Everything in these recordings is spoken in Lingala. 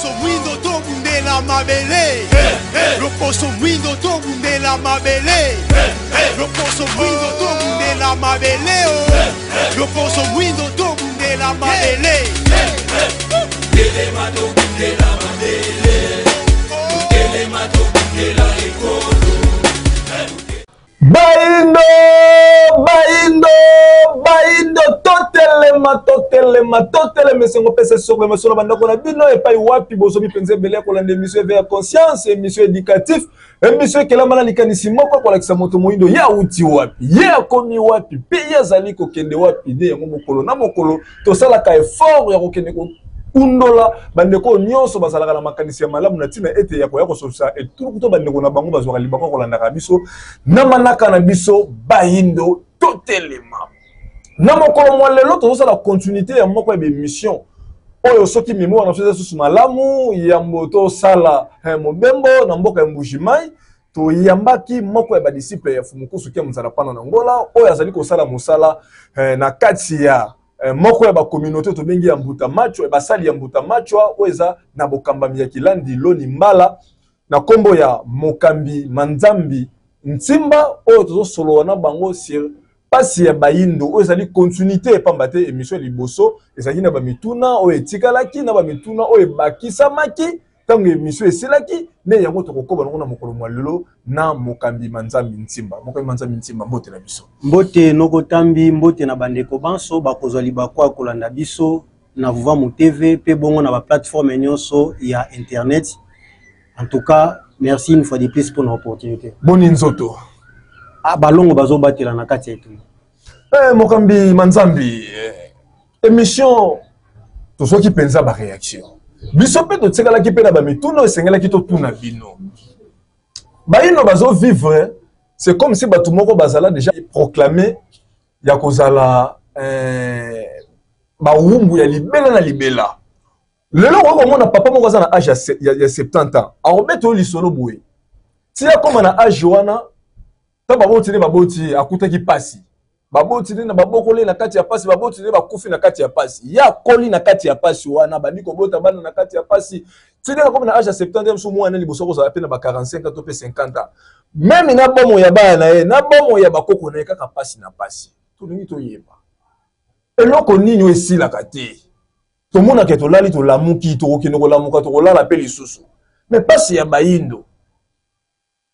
Loposo mwindo tobundela mabele. Loposo mwindo tobundela mabele. Loposo mwindo tobundela mabele. Loposo mwindo tobundela mabele. Telema tobundela mabele. Telema tobundela ekolo. Baindo, totelema sengo pesa sur le solo bandako na bino et pas wapi bozobi penze belé ko lande émission vers conscience, émission éducatif, émission kela mala likanisi moko ko lakisa moto moindo ya uti wapi, ya komi wapi, pays azali ko kende wapi de yango mokolo na mokolo to sala ka effort ya ko kende ko undola bandeko nyonso bazalaka na makanisi ya malamu na tina ete ya ko solusa et tout kuto bandeko na bango bazwaka libako ko landa biso na manaka na biso baindo totelema na mokolo mwa lelo tozosala continuité ya moko ya émission oyo soki mimo na feza susu malamu ya moto sala mobembo na mboka ya Mbujimai to yambaki moko ya badisciple ya Fumukusu kia mzala pana na Ngola oyo azali ko sala musala na kati ya moko ya ba communauté to bengi ya Mbuta Macho e basali ya Mbuta Macho oyo eza na bokambami ya Kilandi Loni Mbala na kombo ya Mokambi Manzambi Ntimba oyo tozosolola na bango sur pasi ya baindo oyo ezali continuité pambate émission liboso ezali na bamituna oyo etikalaki na bamituna oyo bakisamaki tango émission eselaki ne yango tokokoba nango na mokolo mwa lelo na Mokambi Manzambi Ntimba. Mokambi Manzambi Ntimba mbote na biso. Mbote nokotambi mbote na bandeko banso bakozwa libako akolanda biso na Vuvamu TV pe bongo na ba plateforme nyonso ya internet. En tout cas, merci une fois de plus pour l'opportunité. Boni nzoto. Balongo bazo batela na kati etu. Mokambi Manzambi émission to soki penza ba réaction. Biso pe to tsekala ki pe na ba mituna esengela ki to tuna bino. Baino bazo vivre, c'est comme si batu moko bazala déjà proclamé ya kozala ba wumbu ya libela na libela. Lelo ko mona papa moko za na âge ya 70 ans. Arobeto lisolo boye. Tia koma na âge wana ta baboti ne baboti akutaki pasi. Baboti ne na babokole na kati ya pasi, baboti ne bakufi na kati ya pasi. Ya koli na kati ya pasi wana bandiko bota bana na kati ya pasi. Tia koma na âge ya 70 ans mso mwana liboso ko za pena ba 45 ans to pe 50 ans. Même na bomo ya bana na bomo ya bakoko na kaka pasi na pasi. To ningi to yeba. Eloko nini esila kate. To mona ke to lali to lamuki to okende ko lamuka to lala pe lisusu. Mais pasi ya baindo.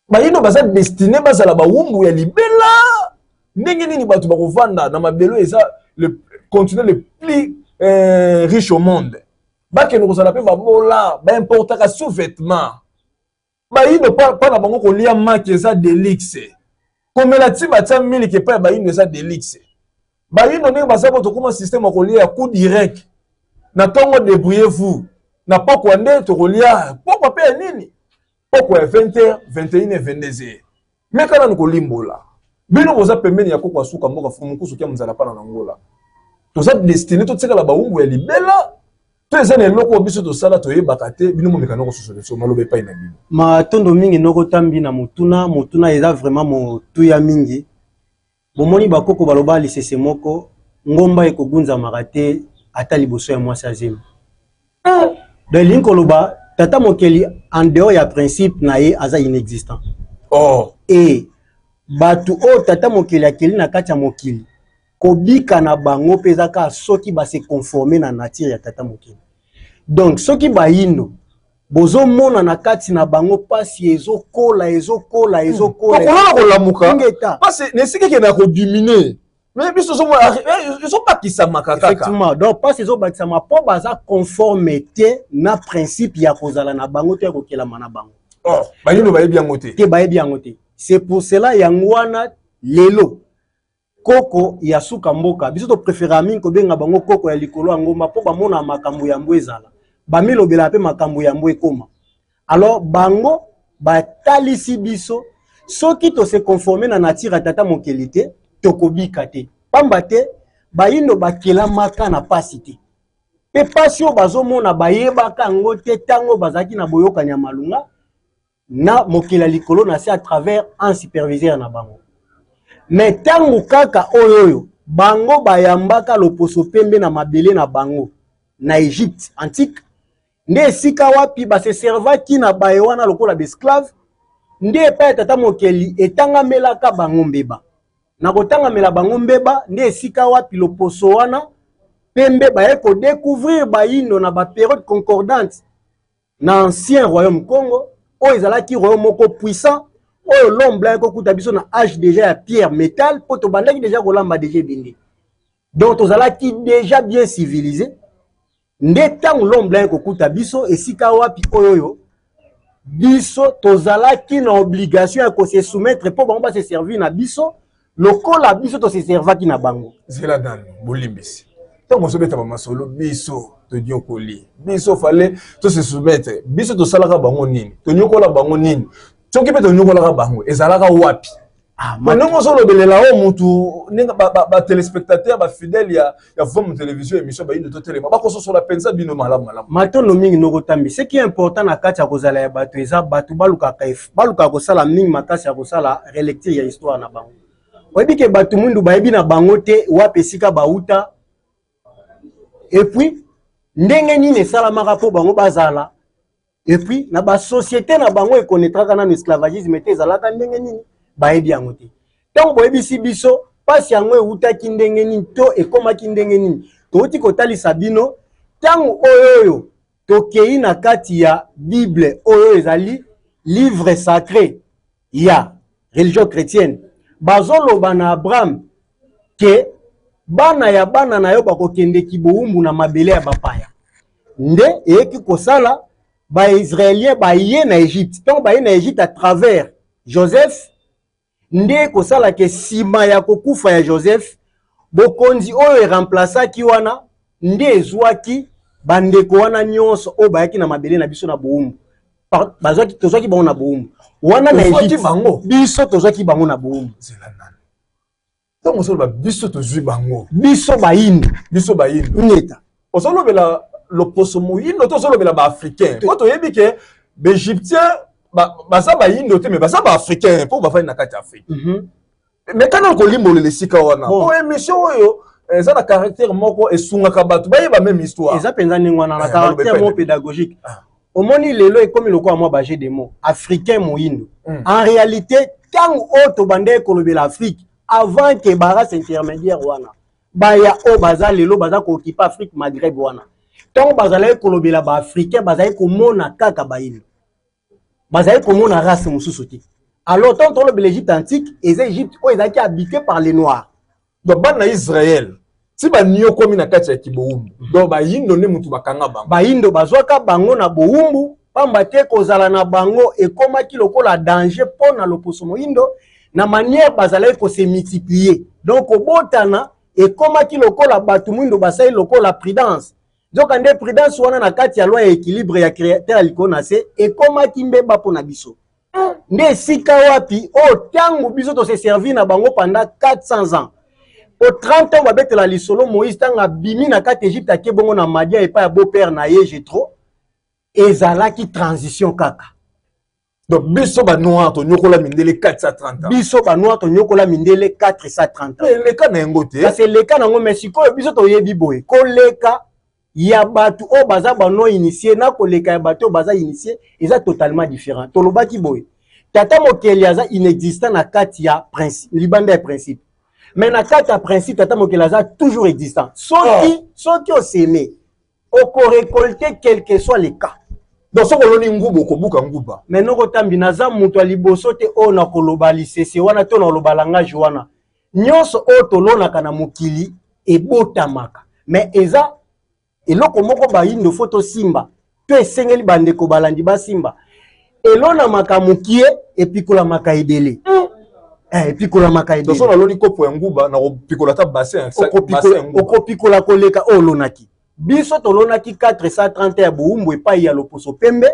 Baindo baza destiné bazala ba wumbu ya libela. Ndenge nini batu bakovanda na mabelo eza le continent le plus riche au monde. Bake no kozala pe babola, ba importaka sous-vêtements. Baindo pa na bango ko lia marque eza Delix. Comme la tiba tia miliki pa baindo eza Delix. Baindo ndenge bazako to kuma système ko lia coup direct. Na tongo débrouillez-vous. Na poko nde to ko lia poko pe nini? Poko 20h, 21h, 22h. Mais quand on kolimbola, bino boza pembeni ya koko asuka mboka Fumukusu kia mzala pana na Ngola. Toza destiné to tseka la baumbu ya libela. To ezane loko biso to sala to yebaka te bino momeka noko sosoleso malobe pa ina bino. Ma tondo mingi noko tambi na mutuna eza vraiment motu ya mingi. Bomoni bakoko baloba lisese moko ngomba ekogunza makate ata liboso ya mwasi azima. De linkoloba tata mokeli en dehors ya principe na ye aza inexistant. Oh. Et batu o tata mokeli akeli na kati ya mokili kobika na bango peza ka soki ba se conformer na nature ya tata mokeli. Donc soki bayindo bozo mona na kati na bango pasi ezokola. Kokola ko lamuka. Parce nesike ke na ko diminuer. Mais biso so ils sont pas qui ça makaka. Effectivement. Donc parce qu'ils ont bâti ma po baza conformité na principe ya kozala na bango te ko kela mana bango. Oh, bayindo baye bien ngote. Ke baye bien ngote. C'est pour cela yangwana lelo koko ya suka mboka biso to préférer mingi ko benga bango koko ya likolo ngoma po ba mona makambo ya mbwe ezala. Ba milobela pe makambo ya mbwe koma. Alors bango ba talisi biso soki to se conformer na nature tata mokelite tokobika te. Pamba te bayindo bakela maka na pasite. Pe pasio bazomona bayebaka ngote tango bazaki na boyoka nya malunga na mokela likolo na se à travers un superviseur na bango. Mais tango kaka oyoyo bango bayambaka loposo pembe na mabele na bango na Égypte antique nde sika wapi ba se servaki na baewana lokola d'esclave nde pa tata mokeli etanga melaka bango mbeba na kotanga mela bango mbeba nde sika wapi loposo wana pembe baye ko découvrir bayindo na ba période concordante na ancien royaume Congo o ezalaki royaume moko puissant o l'homme blanc ko kuta biso na âge déjà ya pierre métal poto bandaki déjà kolamba déjà bindi donc tozalaki déjà bien civilisé nde tango l'homme blanc ko kuta biso esika wapi oyo biso tozalaki na obligation ya ko se soumettre po bango ba se servir na biso lokola biso to se servaki na bango zela dan bolimbisi tango sobeta ba masolo biso to diokoli biso fallait to se soumettre biso to salaka bango nini to nyokola bango nini soki pe to nyokola bango ezalaka wapi maintenant solo belela o mutu ninga ba téléspectateur ba fidèle ya Vom télévision émission ba ino to télé ba ko so la pensa bino malamu matondo mingi noko tambi ce qui est important na kati ya kozala ya bato eza bato baluka ko sala mingi makasi ya kosala relecture ya histoire na bango oyebi ke bato mundu bayebi na bango te wapi esika bauta et puis ndenge nini esalamaka po bango bazala et puis na ba société na bango ekonnetraka na esclavagisme te ezalaka ndenge nini bayebi yango te ntango boyebisi biso pasi yango eutaki ndenge nini to ekomaki ndenge nini touti kotalisa bino ntango oyo tokei na kati ya bible oyo ezali livre sacré ya religion chrétienne bazoloba na Abraham ke bana ya bana na yo bakokende kibowumbu na mabele ya bapaya nde eyeki kosala baisraélien baye na Égypte ntango baye na Égypte à travers Joseph nde kosala ke sima ya kokufa ya Joseph bokonzi oyo remplaçaki wana nde ezwaki bandeko wana nyonso o bayaki na mabele na biso na bowumbu bazwaki tozwaki bango na bowumbu wana na Égypte biso tozwaki bango na bowumbu donc on solo biso tozwi bango biso bayindo neta osolo bela loposo moyindo to solo bela ba africain ko to yebi ke l'Égyptien baza bayindo te mais baza ba africain po bafai na kati Afrique mais kana ko limbo le sika wana po émission oyo eza na caractère moko esungaka bato bayeba même histoire eza penza ningwana na caractère mo pédagogique omoni lelo ekomi lokola mwa baje de mots africain moyindo en réalité tango oto bande kolobela Afrique avant que baras intermédiaire wana baya o baza lelo baza ko occuper Afrique Maghreb wana tango bazala kolobela ba africain bazala ko mona kaka bayindo bazala ko mona race mususu ti alors tant le l'Égypte antique et l'Égypte o ezaki habité par les noirs donc bana Israël si ba nyo komi na kati ya kibowumbu donc bayindo ne mutu bakanga bango bayindo bazwaka bango na bowumbu pamba te kozala na bango ekomaki lokola danger pona loposo moyindo na manière bazala ko se multiplier donc obotana ekomaki lokola batu mwindo basai lokola prudence donc ande prudence wana na kati ya loi ya équilibre ya créateur alikona se ekomaki mbeba pona biso nde sika wapi o tango biso to se servir na bango pendant 400 ans au 30 ans babetela lisolo Moïse tanga bimi na kati Égypte akebongo na Madia et pas beau père na ye Jétro ezalaki transition kaka donc biso ba noir to nyokola mindele 430 ans biso ba noir to nyokola mindele 430 ans le cas na ngote ça c'est le cas na ngo Mexico biso to yebi boy koleka ya batu o baza bano initié na koleka ya batu baza initié eza totalement différent to lobaki boy tata mokeli aza inexistant na kati ya principe libanda ya principe mais na kati ya principe tata mokeli aza toujours existant soki o s'aimer o ko récolter quel que soit les cas donc so koloni ngubo ko buka nguba mais noko tambi naza mutu aliboso te o na koloba lisese wana to na loba langage wana nyonso o tolonaka na mokili ebotamaka mais eza eloko moko bayindo foto simba to esengeli bandeko balandi basimba elona makamukie epikola makaidele epikola makaidele to so loni kopo ya nguba na kopikola ta bassin okopikola koleka olonaki biso tolonaki 430 ya bowumbu epai ya loposo pembe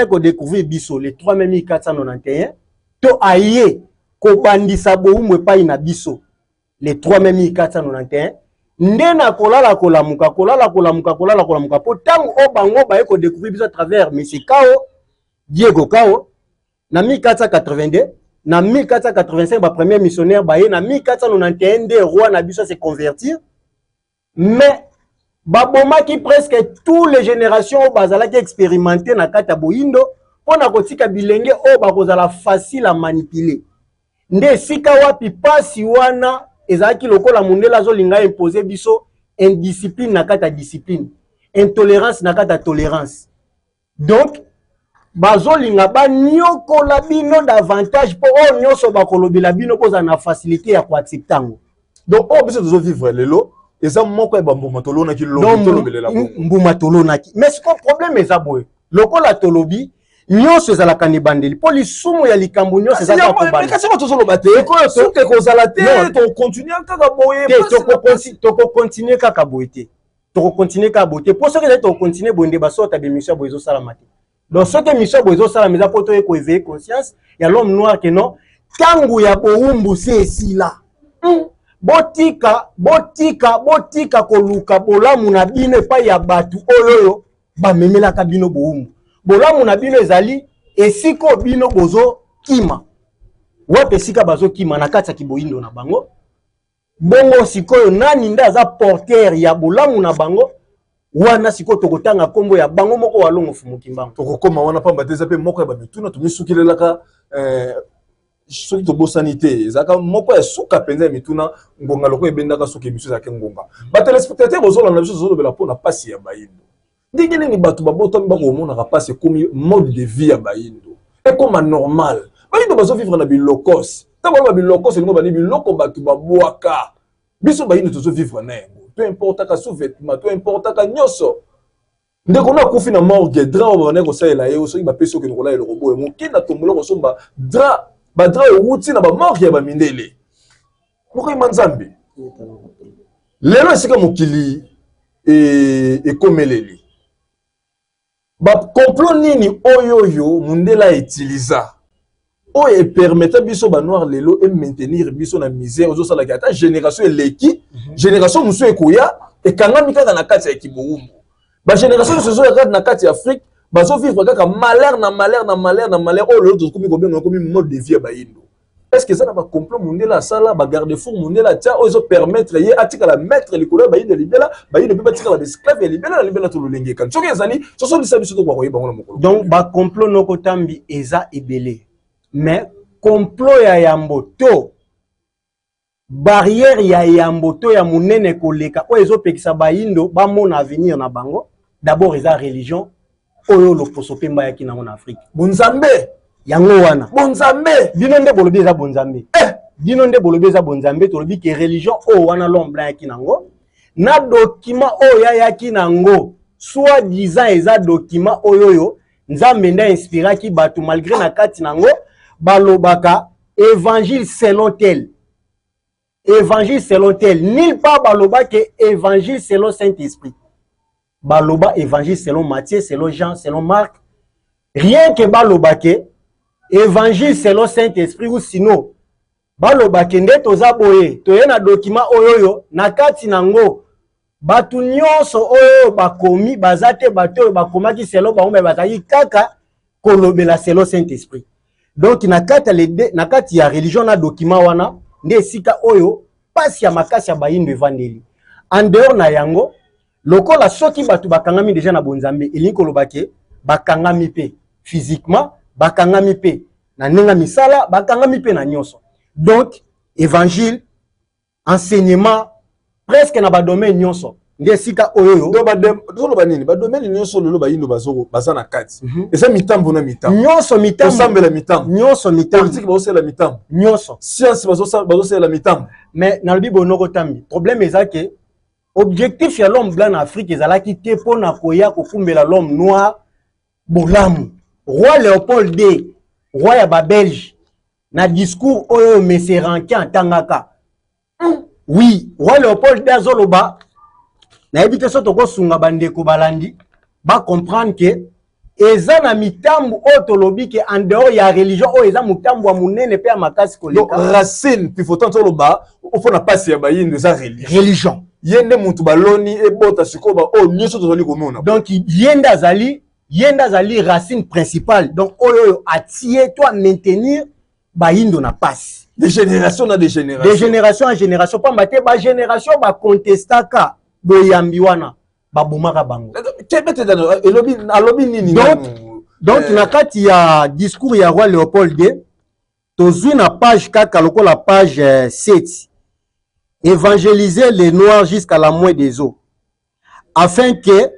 ko découvrir biso le 3 mai 1491 to aye ko bandisa bowumbu epai na biso le 3 mai 1491 nde na kolala kolamuka po tango o bango baye ko découvrir biso à travers monsieur Kao Diego Kao na 1482 na 1485 ba premier missionnaire baye na 1491 de roi na biso se convertir mais baboma qui presque toutes les générations au bazala qui expérimenté na kata boindo pona kotika bilenge o bakozala facile à manipuler nde sika wapi pasi wana ezaki lokola mundela zo linga imposer biso indiscipline na kata discipline intolérance na kata tolérance donc bazolinga banyokola bino davantage po o nyoso bakolobela bino poza na facilité ya koacceptango donc o biso tozo vivre lelo eza moko ya bambuma tolonaki lobela mbuma tolonaki mais ce problème eza boye lokola tolobi nyonso ezalaka ni bandeli po lisumu ya likambo nyonso ezalaka kobanda kasi ba tozoloba te soki kozala te tokontinue kaka boye tokokontinue kaka boye te tokokontinue kaka boye te po soki ezali tokokontinue boye nde basota bemission ya boye ezosalama te donc soki émission boye ezosalama eza po toye koéveille conscience ya l'homme noir ke non ntango ya bowumbu se esila botika koluka bolamu na bino epai ya bato oyo bamemelaka bino bowumbu bolamu na bino ezali esiko bino bozo kima wape esika bazo kima na kati ya kiboindo na bango bongo sikoyo nani nda aza porteur ya bolamu na bango wana sikoyo tokotanga kombo ya bango moko walongo fumuki mbango tokokoma wana pamba te eza pe moko ya bamituna tomisukilelaka soki tobosani te ezalaka moko ya suka mpenza ya mituna ngonga loko ebendaka soki emission ezalaki ngonga batelespectateur bozolanda biso tozolobela mpona pasi ya bayindo ndenge nini bato babotomi bakomonaka pasi ekomi mode de vie ya bayindo ekoma normal bayindo bazovivre na bilokos ntango baloba bilokos elingo bani biloko bato babwaka biso bayindo tozovivre na yango to importaka sous-vêtement to importaka nyonso ndeko na kufi na morgue dra oyo babandaki kosalela ye soki bapesi okende kola eloko boye moke na tombola kosomba badra ewuti na bamorgue ya bamindele mokoyima nzambe lelo esika mokili ekomeleli bakomplot nini oyo mundela etiliza oyo epermeta biso banoir lelo emaintenir biso na misère ozosalaki ata génération eleki génération mosusu ekoya ekangami kaka na kati ya kibowumbu bagénération nyonso ezoya kati na kati ya afrique bazovivre kaka malheur na malheur oyo lelo tokomi kobenga komi mode de vie ya bayindo est ce que eza na bacomplot mundela asala bagarde four mundela atia oyo ezopermettre ye atikala maître likolo ya bayindo ya libela bayindo mpe batikala baesclave ya libela na libela tololengekani soki ezali sosolisa biso tokoka koyeba ngo na mokolo donc bacomplot nokotambi eza ebele mais complot ya yambo to barrière ya yambo to ya munene koleka oyo ezopekisa bayindo bamona avenir na bango d'abord eza religion oyo loposo pe mbayaki nango na Afrique bonzambe yango wana bonzambe bino nde bolobi eza bonzambe bino nde bolobi eza bonzambe tolobi ke religion oyo wana l'homme blanc yaki nango na document oyo yaki nango soit disant eza document oyo nzambe nda inspiraki bato malgré na kati nango balobaka évangile selon tel nulle part baloba que évangile selon Saint-Esprit baloba évangile selon Matthieu selon Jean selon Marc rien que baloba que évangile selon Saint-Esprit ou sinon baloba que nde toza boye toye na document oyo na kati nango batu nyonso oyo bakomi bazate bato bakomaki selon bango bazali kaka kolobela selon Saint-Esprit. Donc na kati ya religion na document wana nde sika oyo pasi ya makasi ya bayindo evandeli en dehors na yango lokola soki batu bakangami déjà na bonzambe elingi koloba ke bakangami pe physiquement bakangami pe na nenga misala bakangami pe na nyonso donc évangile enseignement presque na ba domaine nyonso nde sika oyo do ba nini ba domaine nyonso lelo bayindo baza na kati eza mitambo na mitambo nyonso mitambo osambela mitambo nyonso mitambo politique bazosala mitambo nyonso science bazosala mitambo mais na lobi bonoko tambi problème eza ke objectif ya l'homme blanc en Afrique ezalaki te pona koya kofumbela l'homme noir bolamu roi Léopold II roi ya ba Belge na discours oyo Monsieur Rankin tangaka oui roi Léopold II azoloba na ebite soto ko sunga bandeko balandi ba comprendre que eza na mitambu otolobi ke en dehors ya religion o eza mutambu wa munene pe ya makasi koleka racine puis faut tantôt loba faut na passe ya bayindo eza religion yende mutu baloni ebota sikoba o nyonso tozali komona donc yenda zali racine principale donc oyo atie toi maintenir bayindo na passe de génération na de génération en génération pas mate ba génération ba contestaka boyambi wana babomaka bango. Donc na kati ya discours ya roi Léopold II, tozui na page kaka lokola page 7. Évangéliser les noirs jusqu'à la moelle des os, afin que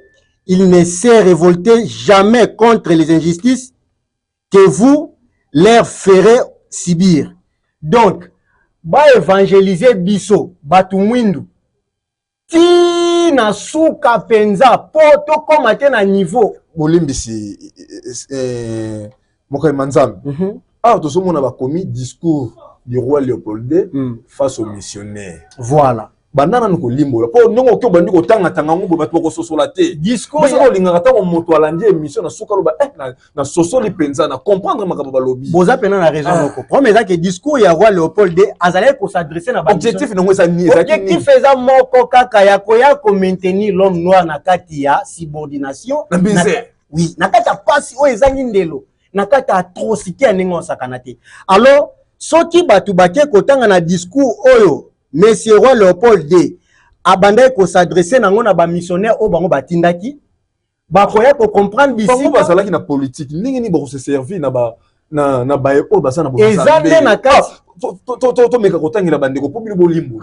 ils ne se révoltent jamais contre les injustices que vous leur ferez subir. Donc, ba évangéliser biso, batu mwindu, ti na suka penza, poto komate na niveau. Bolimbisi, Mokai Manzambi. Ah, tout ce monde a commis discours du roi Léopold II face aux missionnaires. Voilà. Banana nuko limbo la po ndongo kyo bandi ko tanga tanga ngo bato ko sosola te discours ya linga ta ko moto alandi émission na suka loba na sosoli penza na comprendre makaba balobi boza pena na raison noko premier ça que discours ya roi Léopold II azalé ko s'adresser na ba objectif ndongo eza ni objectif eza moko kaka ya ko maintenir l'homme noir na kati ya subordination na bize oui na kati pasi o ezangi ndelo na kati atrocité ya ningo sakanate alors soki batu baké ko tanga na discours oyo Monsieur Roi Léopold II abandait ko s'adresser nango na ba missionnaire o bango batindaki ba koya ko comprendre bisi bango bazalaki na politique ningi ni ba se servir na ba na ba o basa na bo ezande na kati to meka ko tangila bandeko po bilo limbo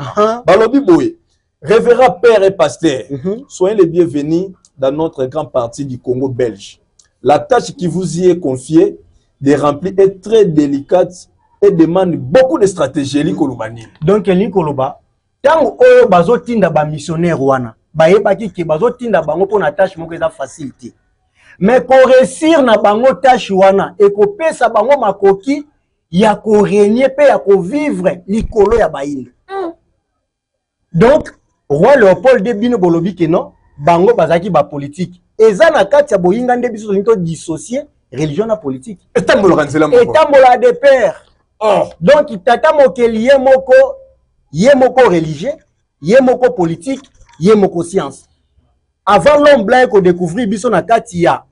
balobi boye révérend père et pasteur soyez les bienvenus dans notre grand parti du Congo belge. La tâche qui vous y est confiée de remplir est très délicate et demande beaucoup de stratégie likolobani. Donc likoloba tango oyo bazotinda ba missionnaire wana bayebaki ke bazotinda bango pona tâche moko eza facilité. Mais ko réussir na bango tâche wana et ko pesa bango makoki ya ko régner pe ya ko vivre likolo ya bayindo. Donc roi Léopold II bino bolobi ke non bango bazaki ba politique. Eza na kati ya boyinga nde biso to dissocier religion na politique. Etambola de père. Oh. Donc tata mokeli ye moko religieux, ye moko politique, ye moko science. Avant l'homme blanc ko découvrir biso na kati ya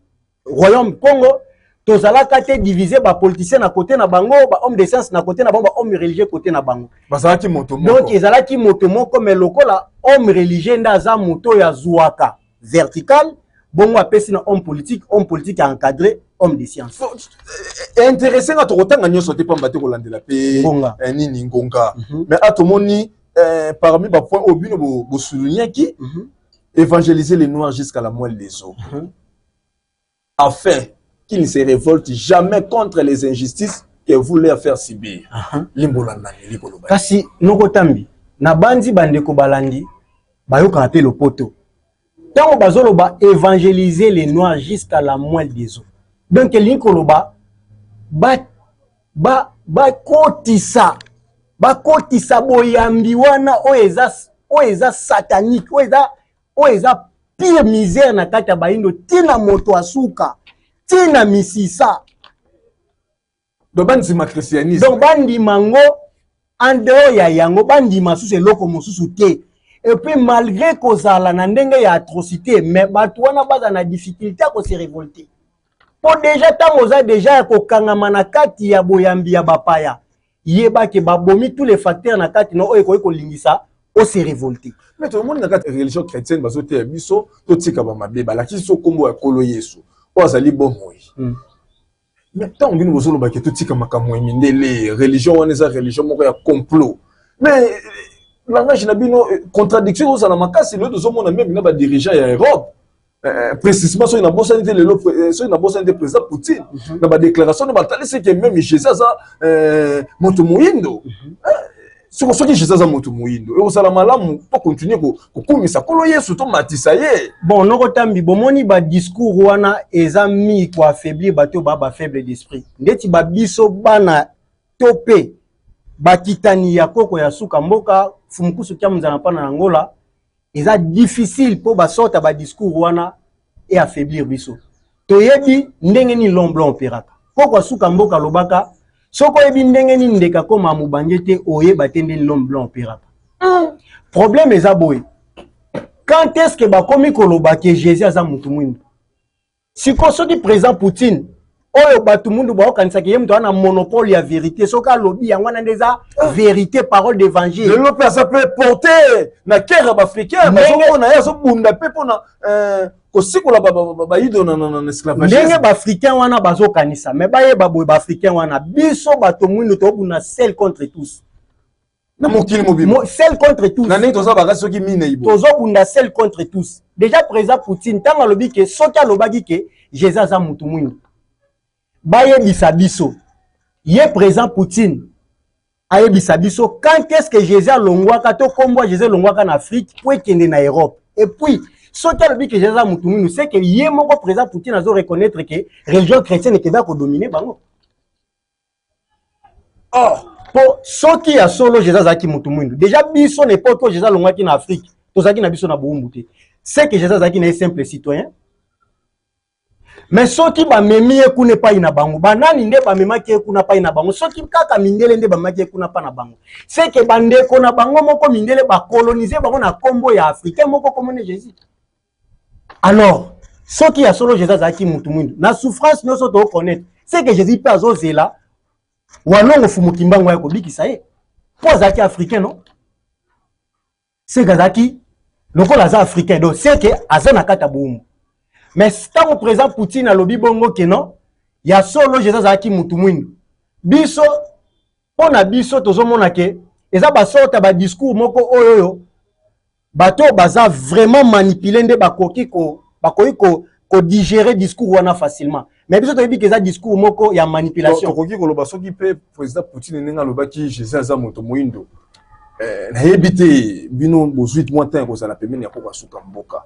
royaume Congo, tozala kate diviser ba politiciens na côté na bango, ba homme de science na côté na bango, ba homme religieux côté na bango. Bazalaki moto moko. Donc ezalaki moto moko mais lokola homme religieux ndaza moto ya zuaka vertical, bongo apesi na homme politique a encadré homme de science. Intéressant à tokotanga nyoso te pamba te kolandela pe nini ngonga. Mais atomoni parmi ba points au bino bo souligner qui évangéliser les noirs jusqu'à la moelle des os. Afin qu'ils ne se révoltent jamais contre les injustices que vous leur faire subir. Limbolanda likoloba. Kasi nokotambi na bandi bandeko balandi bayoka apé le poto. Tant bazoloba évangéliser les noirs jusqu'à la moelle des os. Donc likoloba ba kotisa boyambi wana oeza satanique oeza pire misère na kati ya baindo tina moto asuka tina misisa donc bandima christianisme donc bandima ngo andeo ya yango bandima susu eloko mosusu te et puis malgré kozala na ndenge ya atrocité mais bato wana baza na difficulté ko se révolter. Pour déjà tangoza déjà ko kangama na kati ya boyambi ya bapaya yeba ke babomi tous les facteurs na kati no oyo ko lingisa o se révolter. Mais tout le monde na kati religion chrétienne bazote biso to tika ba mabeba la kiso kombo ya kolo Yesu o azali bomoi. Mais tant bino bozolo ba ke to tika makamwe mindele religion wana za religion moko ya complot. Mais langage na bino contradiction au na makasi le dozo mona même na ba dirigeant ya Europe. Précisément sur une bosse de président Poutine dans la déclaration de bataille c'est que même Jésus a moto muindo sur ce que Jésus a moto muindo et au salamalamu pour continuer ko kumisa kolo Yesu to matisa ye bon noko tambi bomoni ba discours wana ezami ko affaiblir bato ba faible d'esprit ndeti ba biso bana topé bakitani ya koko ya suka mboka fumukusu kya muzana pana na Angola. Il est difficile pour sortir ba discours wana et affaiblir biso. To yebi ndenge ni l'homme blanc pirata. Pourquoi suka mboka lobaka soko yebi ndenge ni ndeka koma mubangete oye batende l'homme blanc pirata. Problème est aboy. Quand est-ce que ba komi koloba que Jésus aza mutu mwindu? Si ko soki président Poutine oyo bato mundu ba okanisa ke yemto na monopole ya vérité soka lobby yango na ndeza vérité parole d'évangile le lope ça peut porter na cœur africain bazo na yaso bunda pe pona kosikola ba ido na esclavage ndenge ba africain wana bazo kanisa mais baye baboy ba africain wana biso bato mundu to buna seul contre tous na mokili mobile seul contre tous na nito za baka soki mine ibo tozo bunda seul contre tous déjà président Poutine tanga lobi ke soki alobaki ke Jésus aza mutu mwindu baye bisabiso ye présent Poutine aye bisabiso quand est-ce que Jésus alongwaka to kombo Jésus alongwaka en Afrique pour kende na Europe et puis soki alobi que Jésus mutu mwindu c'est que ye moko présent Poutine azo reconnaître que religion chrétienne ekeba ko dominer bango pour soki ya solo Jésus azaki mutu mwindu déjà biso n'époque que Jésus alongwaki en Afrique tozaki na biso na boumbuté c'est que Jésus azaki na simple citoyen. Mais soki ba memi ekune pa ina bango banani nde ba memaki ekuna pa ina bango soki kaka mindele nde ba maki ekuna pa na bango c'est que bandeko na bango moko mindele ba coloniser bango na kombo ya africain moko comme Jésus. Alors soki ya solo Jésus azaki mutu mwindu na souffrance noso to connaître c'est que Jésus peut azozela walongo fumuki mbango ya kobikisa ye po azaki africain non c'est gazaki lokola za africain donc c'est que azana kata boumbu. Mais tant au présent Poutine a lobby bongo que non, il y a solo Jésus aki mutu mwindu. Biso pona biso tozo mona ke eza ba sorta ba discours moko oyo bato baza vraiment manipuler nde bakoki ko digérer discours wana facilement. Mais biso to bi ke eza discours moko ya manipulation. Tokoki ko loba soki pe président Poutine nenga lobaki Jésus aza mutu mwindu. Na yebite bino bo 8 mois temps ko sala pemene ya ko basuka mboka.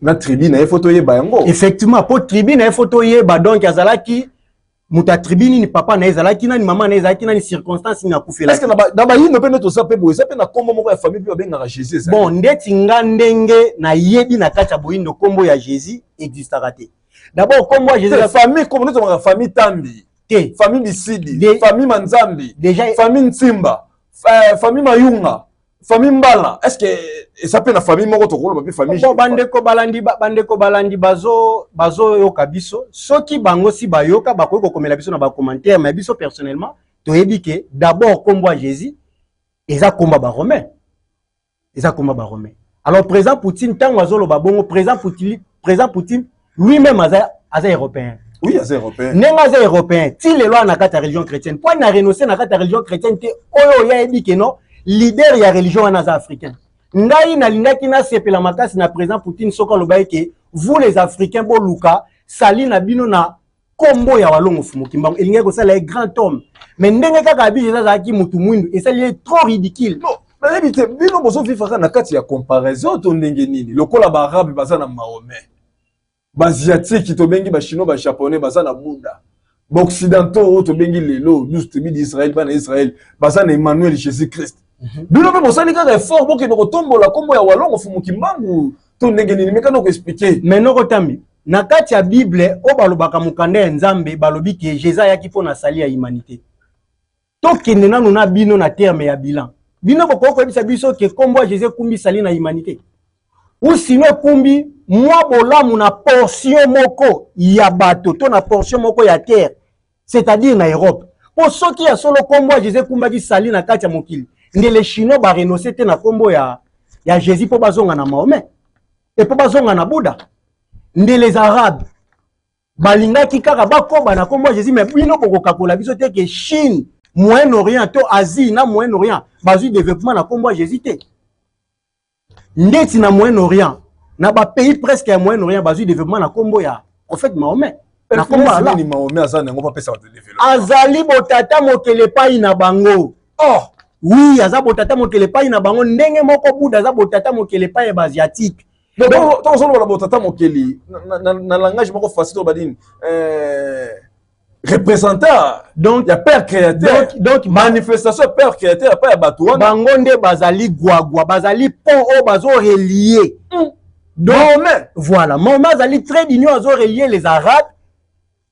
Na tribune e photo yeba yango effectivement pour tribune e photo yeba donc azalaki muta tribune ni papa na ezalaki na ni maman na ezalaki na ni circonstance ni akufela est-ce que na ba yino pe neto sa pe boye sa pe na kombo moko ya famille pe benga Jésus bon ndeti ngandenge na yebi na kacha boyindo kombo ya Jésus existera te d'abord kombo ya Jésus la famille comme nous la famille Tambi te famille Bisidi famille Manzambi déjà famille Nsimba famille Mayunga famille Mbala est-ce que ça peut na famille moko to kolo ba famille bon bandeko balandi bazo yoka biso soki bango si bayoka bakoki ko komela biso na ba commentaire mais biso personnellement to yebi ke d'abord kombo ya Jésus eza komba ba romain alors président Poutine tango azolo ba bongo président Poutine lui-même aza européen. Oui, aza européen. Nenga aza européen ti lelo na kata religion chrétienne point na renoncer na kata religion chrétienne te oyo ya yebi ke non leader ya religion wana za africain. Ngai na lingaki na sepela makasi na président Poutine soka lobaye ke vous les africains bo luka sali na bino na kombo ya walongo fumuki mbango elinga ko sala grand homme mais ndenge kaka abi za ki mutu mwindu et ça est trop ridicule. Non, mais ebite bino bozo vivre na kati ya comparaison to ndenge nini lokola ba arabe baza na Mahomet ba asiatique to bengi ba chinois ba japonais baza na Bouddha ba occidentaux to bengi lelo 12 tribus d'Israël ba na Israël baza na Emmanuel Jésus Christ. Bino pe mosali kaka effort boke no kotombola kombo ya walongo fumuki mbangu to ndenge nini mekano ko expliquer mais no kotambi na kati ya Bible o balobaka mukanda ya Nzambe balobi ke Jésus yaki pona sali ya humanité to kende nanu na bino na terme ya bilan bino boko ko bisa biso ke kombo ya Jésus kumbi sali na humanité ou sinon kumbi moi bolamu na portion moko ya bato to na portion moko ya terre c'est-à-dire na Europe po soki ya solo kombo ya Jésus kumbaki sali na kati ya mokili nde les chinois ba renoncer te na kombo ya Jésus po bazonga na Mahomet et po bazonga na Bouddha nde les arabes balingaki kaka bakoba na kombo ya Jésus mais bino bokoka kola biso te ke Chine Moyen-Orient to Asie na Moyen-Orient bazui développement na kombo ya Jésus te ndeti na Moyen-Orient na ba pays presque ya Moyen-Orient bazui développement na kombo ya prophète Mahomet na kombo ala ni Mahomet azana ngo pa pesa de développement azali botata mokele pai na bango oui aza botata mokele pai na bango ndenge moko Bouddha aza botata mokele pai ba asiatique mais to solo la botata mokeli na langage moko facile to badini représentant donc ya père créateur donc manifestation père créateur pas ya bato bango nde bazali gwagwa bazali pont o bazo relier donc voilà Mahomet azali très d'union azo relier les arabes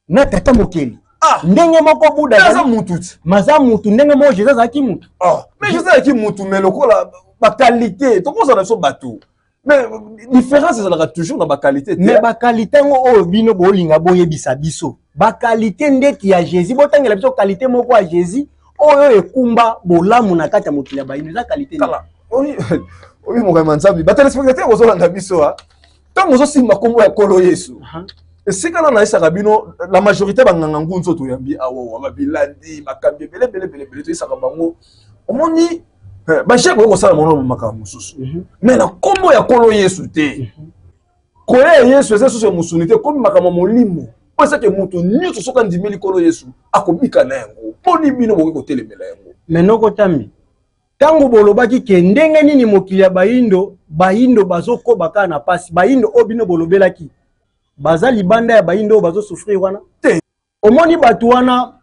na tata mokeli ndenge moko Bouddha aza mutu maza mutu ndenge moko Jésus azaki mutu mais Jésus azaki mutu mais lokola ba qualité to ko za so bato mais différence ezalaka toujours na ba qualité mais ba qualité ngo oyo bino bolinga boyebisa biso ba qualité ndeti ya Jésus botangela biso qualité moko ya Jésus oyo ekumba bolamu na kati ya mokili ya bayino za qualité kala oyi moka manzabi ba téléspectateur bozolanda biso ha tango zo simba kombo ya kolo Yesu esika na isaka bino la majorité banganga ngunzo to yambi awo babilandi makambi bele to isaka bango omoni ba cheko ko sala mono makambo mususu mais na kombo ya kolo Yesu te koye Yesu eza susu musunite komi makambo molimo pesa ke mutu nyuto soka ndimeli kolo Yesu akobika na yango poni bino boki kotelemela yango menoko tambi tango bolobaki ke ndenge nini mokili ya bayindo bazoko baka na pasi bayindo obino bolobelaki baza libanda ya bayindo bazo souffrir wana te omoni batu wana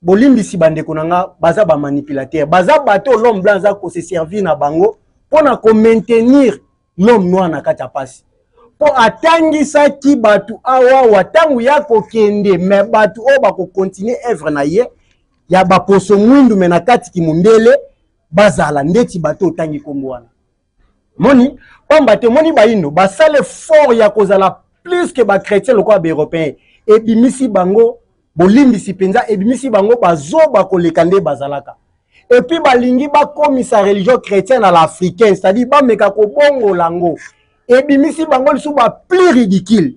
bolimbisi bandeko nanga baza ba manipulateur baza bato l'homme blanc za ko se servir na bango pona ko maintenir l'homme noir na kati ya pasi po atangisa ki batu awa watangu ya kokende me batu o ba ko continuer œuvre na ye ya ba poso mwindu me na kati ki mundele bazala ndeti bato tangi kombo wana moni pamba te moni bayindo basale fort ya kozala plus que ba chrétien lokwa ba européen ebimisi bango bolimbisi penza ebimisi bango bazoba koleka nde bazalaka et puis balingi bakomisa religion chrétienne à l'africaine c'est-à-dire bameka kobongo lango ebimisi bango lisu ba plus ridicule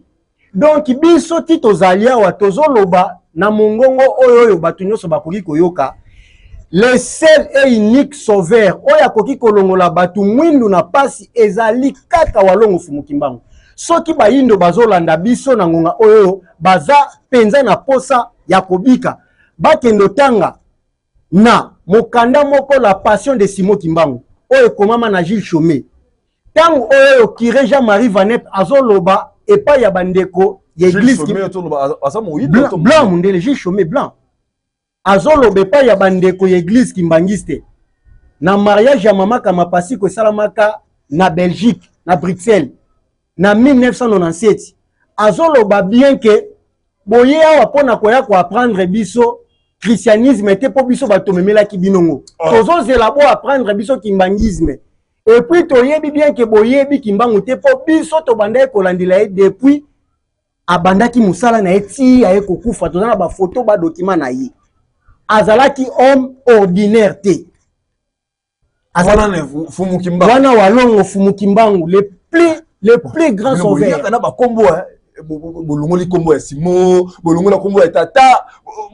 donc biso ti tozalia wa tozoloba na mongongo oyo bato nyonso bakoki koyoka le seul et unique sauveur oya koki kolongola batu mwindu na pasi ezali kaka walongo fumukimbango soki bayindo bazolanda biso na ngonga oyo baza penza na posa ya kobika bakendo tanga na mokanda moko la passion de Simon Kimbangu oyo komama na Gilles Chomé tango oyo kire Jean-Marie Vanep azoloba epa ya bandeko ya église blanc mundele Gilles Chomé blanc azoloba epa ya bandeko ya église kimbangiste na mariage ya mama Kamapasi ko salamaka na Belgique na Bruxelles na 1997 azoloba bien que boye awa pona koya ko apprendre biso christianisme était po biso batomemela ki binongo tozo zela bo apprendre biso kimbangisme et puis toyebi bien que boyebi kimbangu te po biso to banda ko landila depuis abandaki musala na eti aye kokufa tozana ba photo ba document na yi azalaki homme ordinaire te azalana fumukimbangu wana walongo fumukimbangu le plus grand sauveur kana ba kombo bolongoli kombo ya Simo bolongola kombo ya tata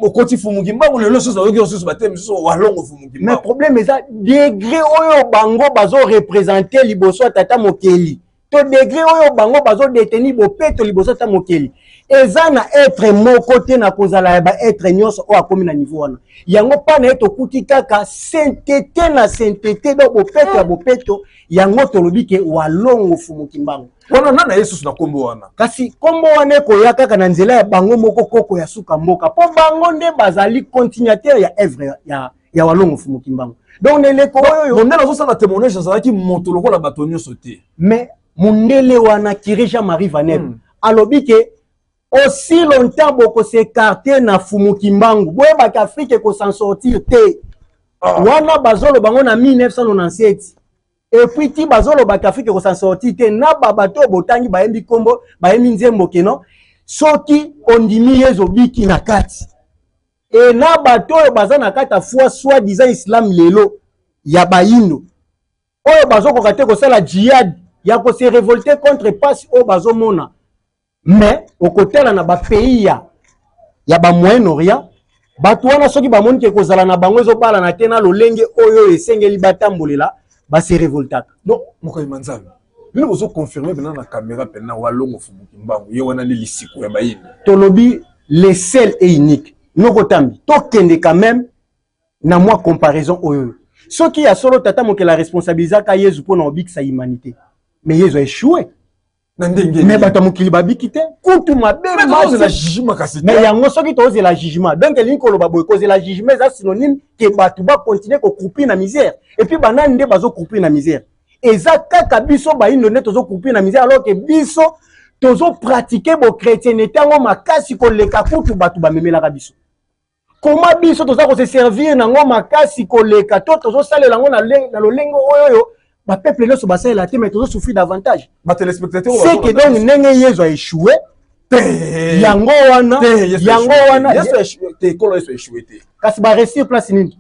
bokoti fumukimbangu lelo soso oyoki soso bateme soso walongo fumukimbangu mais problème eza degré oyo bango bazo représenter liboso tata mokeli to degré oyo bango bazo détenir bopeto liboso tata mokeli eza na être moko te na kozala ba être nyonso o akomi na niveau wana yango pa na eto kuti kaka sainteté na sainteté do bopeto ya bopeto yango tolobi ke walongo fumukimbangu wana nana Yesu na kombo wana kasi kombo wana ko ya kaka na nzela ya bango moko koko ya suka mboka po bango nde bazali continuateur ya œuvre ya walongo fumukimbangu donc neleko oyo mondela zo sala témoignage azalaki moto lokola bato nyonso te mais mundele wana kirija Marie Vanep alobi ke aussi longtemps boko s'écarter na fumukimbangu boye ba Afrique ko s'en sortir te wana bazolo bango na 1997 et puis ti bazolo ba Afrique ko s'en sortir te na babato botangi bayembi kombo bayembi nzembo keno soki ondimi yezo biki na kati et na bato baza na kata foi soi disant islam lelo ya bayindo oyo bazoko kate ko sala jihad ya ko se révolter contre passe o bazomona mais au côté là na ba pays ya ba Moyen-Orient bato wana soki ba moni ke kozala na bango ezo bala na tena lolenge oyo esengeli batambolela ba se révoltaka donc mokoyi manzambe bino bozo confirmer bena na caméra pena walongo fumukimbangu ye wana li lisiko ya bayini tolobi le seul et unique noko tambi tokende quand même na moi comparaison oyo soki ya solo tata moke la responsabilisaka Yesu pona obikisa humanité mais Yesu a échoué mais bato mokili babiki te kutu mabe mais yango soki toze la jugement donc elingi koloba boye koze la jugement eza synonyme ke bato ba continuer ko croupir na misère et puis banani nde bazo croupir na misère eza kaka biso bayindo nde tozo croupir na misère alors que biso tozo pratiquer bo chrétienté ngo makasi koleka kutu bato bamemelaka biso comment biso toza ko se servir nango makasi koleka to tozo salela ngo na lolengo oyo ba peuple nyonso basalela te mais tozo souffrir davantage ba téléspectateurs c'est que donc ndenge Yesu a échoué yango wana yesu ekolo yesu échoué te kasi ba réussir place nini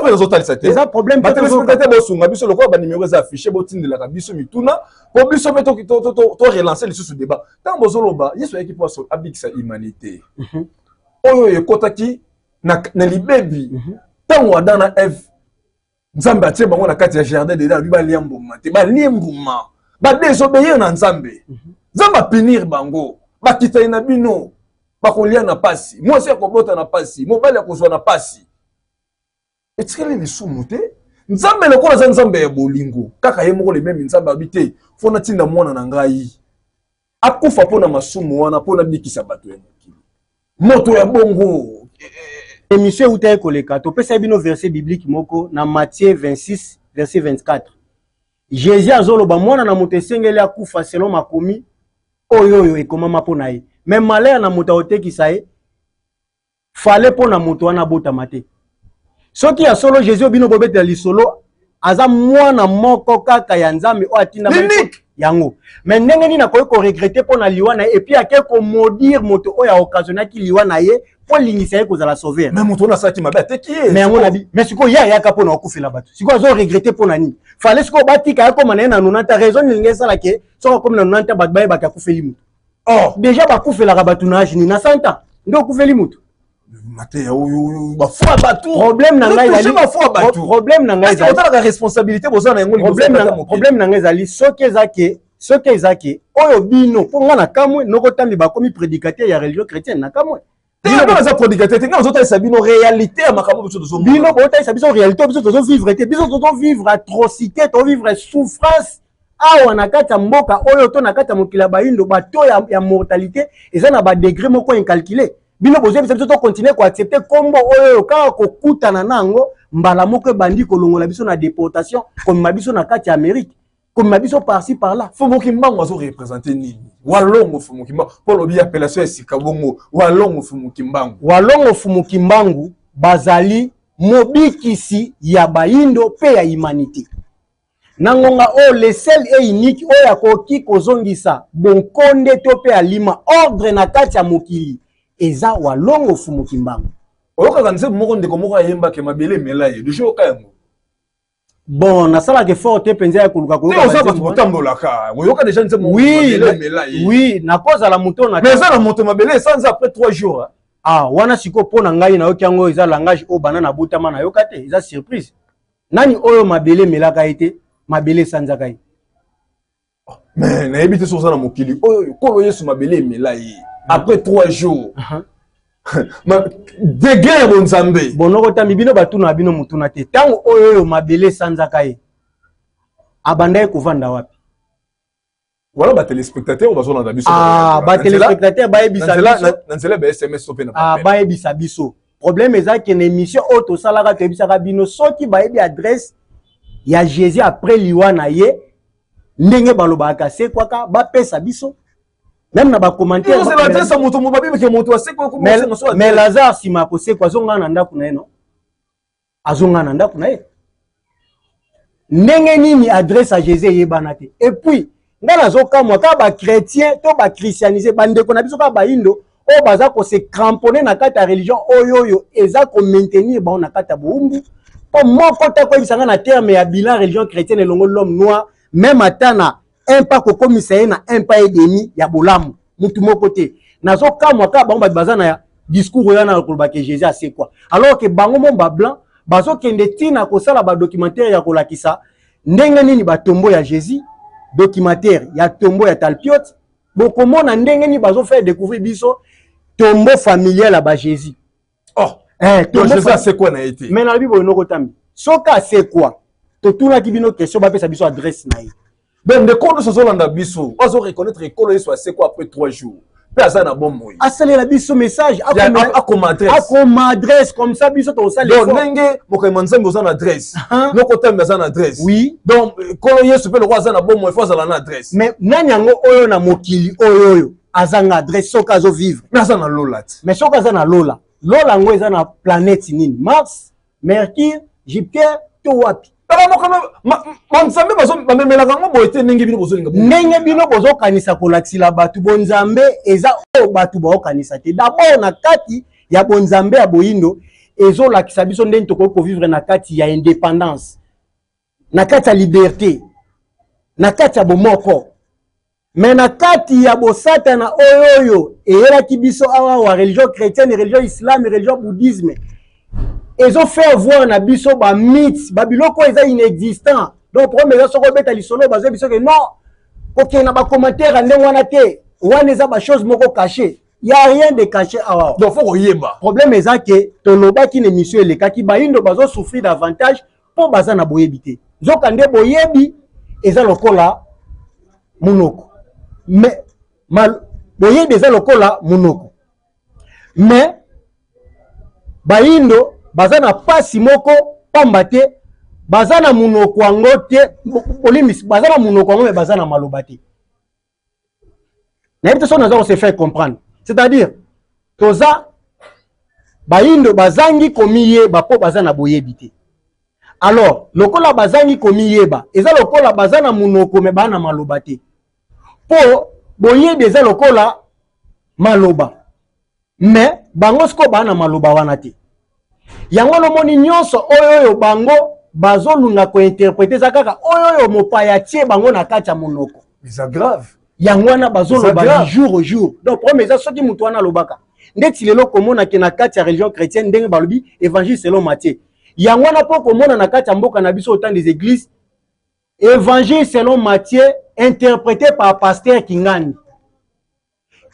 ba ezotalisa te eza problème te téléspectateur bosunga biso lokola ba numéro eza affiché botindelaka biso mituna po biso mpe to relancer lisusu débat ntango bozoloba yesu ayaki mpo abikisa humanité oyo ekotaki na libebi ntango adam na eve nzambe atie bango na kati ya jardin de lui balia mbuma te balie mbuma badesobéir na nzambe nzambe apinir bango bakitani na bino bakolia na pasi mwasi akobota na pasi mobali akozwa na pasi etikeli lisumu te nzambe lokola aza nzambe ya bolingo kaka ye moko lememi nzambe abi te fo natinda mwana na ngai akufa mpo na masumu wana mpo nabikisa bato ya mokili moto ya bongo émission uta ekoleka topesa bino verset biblique moko na Matthieu 26 verset 24 Jésus azoloba mwana na moto esengeli akufa selon makomi oyo ekomama mpo na ye me malheur na moto aotekisa ye fale mpo na moto wana abotama te soki ya solo Jésus bino bobetela lisolo aza mwana moko kaka ya nzambe oyo atinda yango me ndenge nini akoki koregrete mpo na liwa na ye epui ake komodire moto oyo aoccasionnaki liwa na ye mpo lingisa ye kozala sauver me moto wana asalaki mabe ateki ye me yango nabi me sikoyo ye ayaka mpo na okufela bato sikoyo azoregrete mpo na nini fale sikoyo batika akoma na ye na 90 raison nilingi esalaki soki akomi na 90 bato bayebaki akufeli moto déjà bakufelaka bato na age ni na 100 ans nde okufeli moto mate oyo bafwa bato problème na ngai ezali problème na ngai ezali otalaka responsabilité bozana yango problème na ngai ezali soki ezake oyo bino mpo nga na kamwe nokotambi bakomi prédicateur ya religion chrétienne na kamwe bino baza prédicateur te nga ozotalisa bino réalité ya makambo biso tozomona bino botalisa biso réalité biso tozovivre te biso tozovivre atrocité tozovivre souffrance awa na kati ya mboka oyo to na kati ya mokili ya bayindo bato ya mortalité eza na badegré moko incalculé bino bozebisa biso to continuer koaccepte kombo oyo kaka kokutana nango mbala moko ebandi kolongola biso na déportation komema biso na kati ya Amérique komema biso par-ci par-là Fumoki Mbangu azorepresente nini walongo Fumoki Mbangu po lobi appellation ya sika bongo walongo Fumoki Mbangu bazali mobikisi ya bayindo pe ya humanité nangonga o le seul et unique oyo akoki kozongisa bonkonde to pe alima ordre na kati ya mokili eza walongo Fumoki Mbangu oyoka nse moko ndeko moko ayemba ke mabele melaye dujo kayango bon nasala ke forte penza ya kuluka ko oza bato botambolaka oyoka déjà nse moko mabele melaye oui na koza la moto na mais ça la moto mabele sans après 3 jours wana siko pona ngai na yoki yango eza langage o banana botama na yoka te eza surprise nani oyo mabele melaka ete mabele sanzaka ye mais na yebite soza na mokili oyo kolo yesu mabele melaye après 3 jours degré ya bonzambe bonoko tambi bino batuna bino mutuna te tango oyo mabele sanzaka ye abanda ye kovanda wapi voilà ba téléspectateur bazolanda biso ba téléspectateur bayebisa biso na nzela ba SMS ope na bayebisa biso problème eza ke na émission auto salaka tebisaka bino soki bayebi adresse ya Jésus après liwa na ye ndenge balobaka se kwaka bapesa biso même na ba commentaire c'est l'adresse à moto mobabi ke moto asekwa ko mais Lazare sima ko sekwa zonga na ndako na ye no azonga na ndako na ye ndenge nini adresse à Jésus yebana te et puis ngana zokamwa ka ba chrétien to ba christianiser bandeko na biso ka ba indo o baza ko se cramponner na kati ya religion oyo eza ko maintenir ba na kati ya boumbu po moko ta ko bisanga na terme ya bilan religion chrétienne elongo l'homme noir même atana un pas ko komisa na un pas et demi ya bolamu mutu moko te nazo kamwa ka bango bazana ya discours yana koloba ke Jésus c'est quoi alors que bango mon ba blanc bazo kende tina ko sala ba documentaire ya kolakisa ndenge nini ba tombo ya Jésus documentaire ya tombo ya Talpiot bokomona ndenge nini bazo faire découvrir biso tombo familial la ba Jésus tombo Jésus c'est quoi na été mais na bibo noko tambi soka c'est quoi to tuna ki bino question ba pesa biso adresse na ye ben de kono sozolanda biso bazo reconnaître ekolo yesu c'est quoi après 3 jours personne na bon moyi asale la biso message à comme adresse comme ça biso to sale donc ndenge mokema nzambe ozana adresse noko tambe azana adresse oui donc kolo yesu pe lokwa azana bon moyi faut azala na adresse mais nani yango oyo na mokili oyo azanga adresse soka zo vivre mais azana lola mais soka azana lola ngo eza na planète nini Mars Mercure Jupiter to wapi Nzambe bamemela kango boye te ndenge bino bozolinga. Ndenge bino bozokanisa kolakisila batu bonzambe eza o batu baokanisa te. D'abord na kati ya bonzambe ya boyindo ezolakisa biso ndenge tokoki kovivre na kati ya indépendance. Na kati ya liberté. Na kati ya bomoko. Mais na kati ya bosatana oyo eyelaki biso awa wa religion chrétienne, religion islam, religion bouddhisme. Ils ont fait voir na biso ba mythes, ba biloko eza inexistant. Donc pour eux soko beta lisolo bazo biso que non. OK na ba commentaire ande wana te. Wana eza ba chose moko caché. Il y a rien de caché awa. Donc faut yeba. Problème eza que toloba ki émission eleka ki ba indo bazo souffrir davantage pour baza na boyebi te. Zokande boyebi eza lokola munoko. Mais boyebi eza lokola munoko. Mais ba indo bazana pasi moko pamba te bazana munoko ango te polimis bazana munoko ango mais bazana maloba te na yebite so naza se faire comprendre, c'est-à-dire toza baindo bazangi komiyeba po bazana boyebi te. Alors lokola bazangi komiyeba eza lokola bazana munoko mais bana maloba te po boyebi eza lokola maloba mais bango sko bana maloba wana te. Yango no moni nyonso oyo bango bazolunga ko interpréter za kaka oyo mopaya tie bango na kati ya monoko. C'est grave. Yango wana bazoloba jour au jour. Donc premier ça soki mutu wana lobaka. Ndeti lelo komona ke na kati ya religion chrétienne ndenge balobi évangile selon Matthieu. Yango wana po komona na kati ya mboka na biso autant des églises évangile selon Matthieu interprété par pasteur Kingani.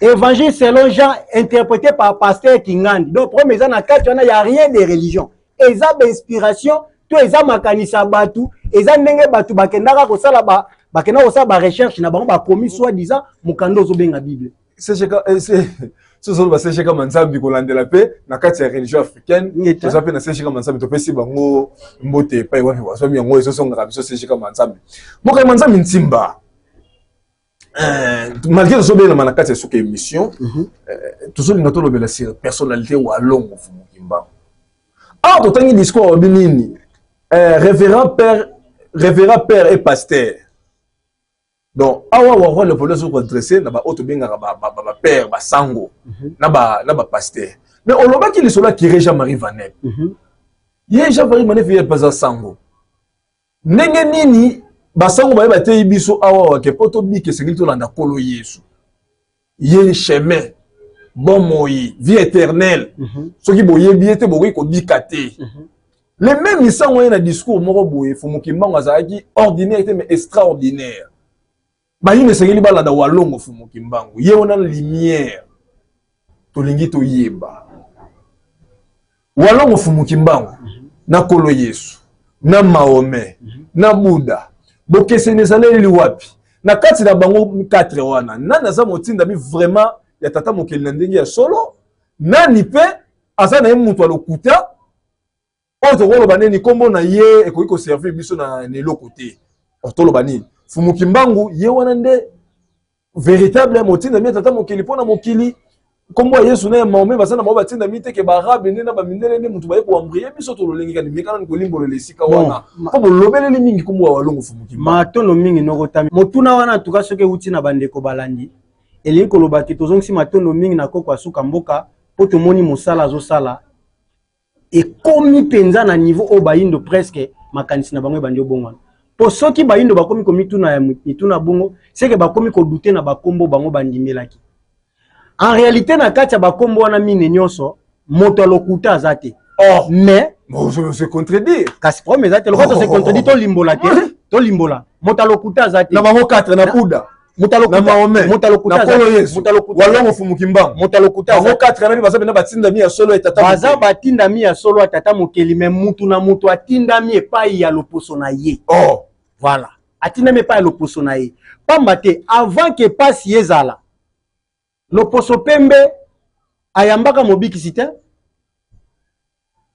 Évangile selon Jean interprété par pasteur Kingandi. Donc premier ça na kati wana ya rien de religion. Eza d'inspiration, to eza makanisa batu, eza ndenge batu bakendaka ko sala bakenda ko sala ba recherche na bango ba commis soit disant mukando zo benga Bible. C'est solo basesheka manzambi kolandela pe na kati ya religion africaine. Toza pe na sesheka manzambi to pesi bango mbote pa iwa wasomi yango ezosonga biso sesheka manzambi. Moka manzambi ntimba. Malgré tout ça, bien na kati ya soka émission, toujours linga to lobela sur personnalité wa longo fumukimba. Ah, to tangi discours binini. Révérend père et pasteur. Donc, awa wa le police ko adresser na ba auto benga ba père ba sango na ba pasteur. Mais on loba ki lisola ki Jean-Marie Vanep. Ye Jean-Marie Vanep ye pas sango. Ndenge nini basango ba te biso awa ke poto bike sengili to landa kolo Yesu. Ye chemin bon moyi vie éternelle. Soki boye biete boyi ko bikate. Les mêmes ils sont na discours moko boye fumukimba ngazaki ordinaire mais extraordinaire. Ba yine sengili ba landa walongo fumukimbangu. Ye ona lumière. To lingi to yeba. Walongo fumukimbangu na kolo Yesu. Na Mahomet, na Bouddha. Bokese nezaleli wapi na kati na bango 4 wana nana za motinda mi vraiment ya tata mokeli na ndenge ya solo nani pe aza na mutu alokuta oto kolo baneni kombo na ye ekoki ko servir biso na neloko te otolo bani fumukimbangu ye wana nde véritable motinda mi tata mokeli pona mokili kombo Yesu na Mahomet basana mo batinda mi te ke ba arabe nde na ba mindele nde mutu baye ko ambrier biso to lolenga ni mekana ko limbo le sika wana ko lobeleli mingi kombo wa longo fumukimba matono mingi nokotami motuna wana tuka soke uti na bandeko balandi elingi koloba ke tozongisi matono mingi na koko asuka mboka po tomoni mosala azosala ekomi penza na niveau o bayindo presque makanisi na bango bandi obongwana po soki bayindo bakomi komituna ya mituna bongo seke bakomi ko douter na bakombo bango bandimelaki. En réalité na kati ya bakombo wana mine nyonso moto lokuta azate. Or mais bon se contredire. Kasi problème ezate lokoto se contredire to limbola te. To limbola. Moto lokuta azate. Na bango 4 na Bouddha. Moto lokuta. Na Mahomet. Moto lokuta azate. Moto lokuta. Walongo fumukimbangu. Moto lokuta azate. Bango 4 na baza na batinda mi ya solo etata. Baza batinda mi ya solo atata mokeli mais mutu na mutu atinda mi epai ya loposo na ye. Oh, voilà. Atinda mi epai ya loposo na ye. Pamba te avant que passe yezala. Loposo pembe ayambaka mobikisi te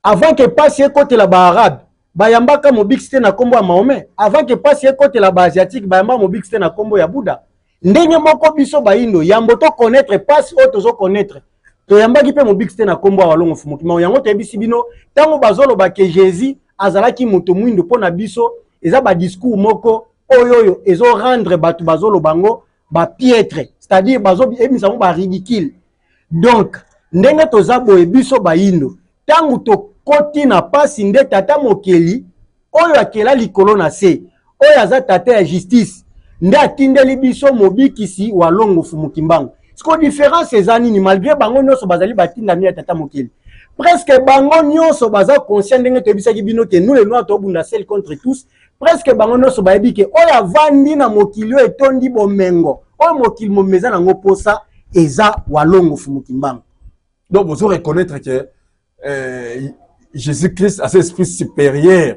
avant que passe côté la arabe bayambaka mobikisi te na kombo ya Mahomet avant que passe côté la asiatique bayamba mobikisi te na kombo ya Bouddha ndenge moko biso bayindo yambo to connaître passe auto zo connaître to yambaki pe mobikisi te na kombo ya walongo fumukima yango to yebisi bino tango bazolo ba ke Jésus azalaki moto mwindo pona biso eza ba discours moko oyo ezo rendre batu bazolo bango ba piètre, c'est-à-dire bazo ebisa mo ba ridicule. Donc ndenge toza boye biso bayindo tangu to koti na pasi nde tata mokeli oyo akela likolo na se oyo aza tata ya justice nde atindeli biso mobikisi walongo Fumukimbangu. Siko différence ezani ni malgré bango nyonso bazali batinda mi ya tata mokeli presque bango nyonso baza conscient ndenge tobisaki bino ke nous les noirs tobunda seul contre tous, presque bango nyonso bayebi ke oyo avandi na mokili oyo etondi bomengo oyo mokili momeza nango posa eza walongo Fumukimbangu. Donc vous devez reconnaître que Jésus-Christ a cet esprit supérieur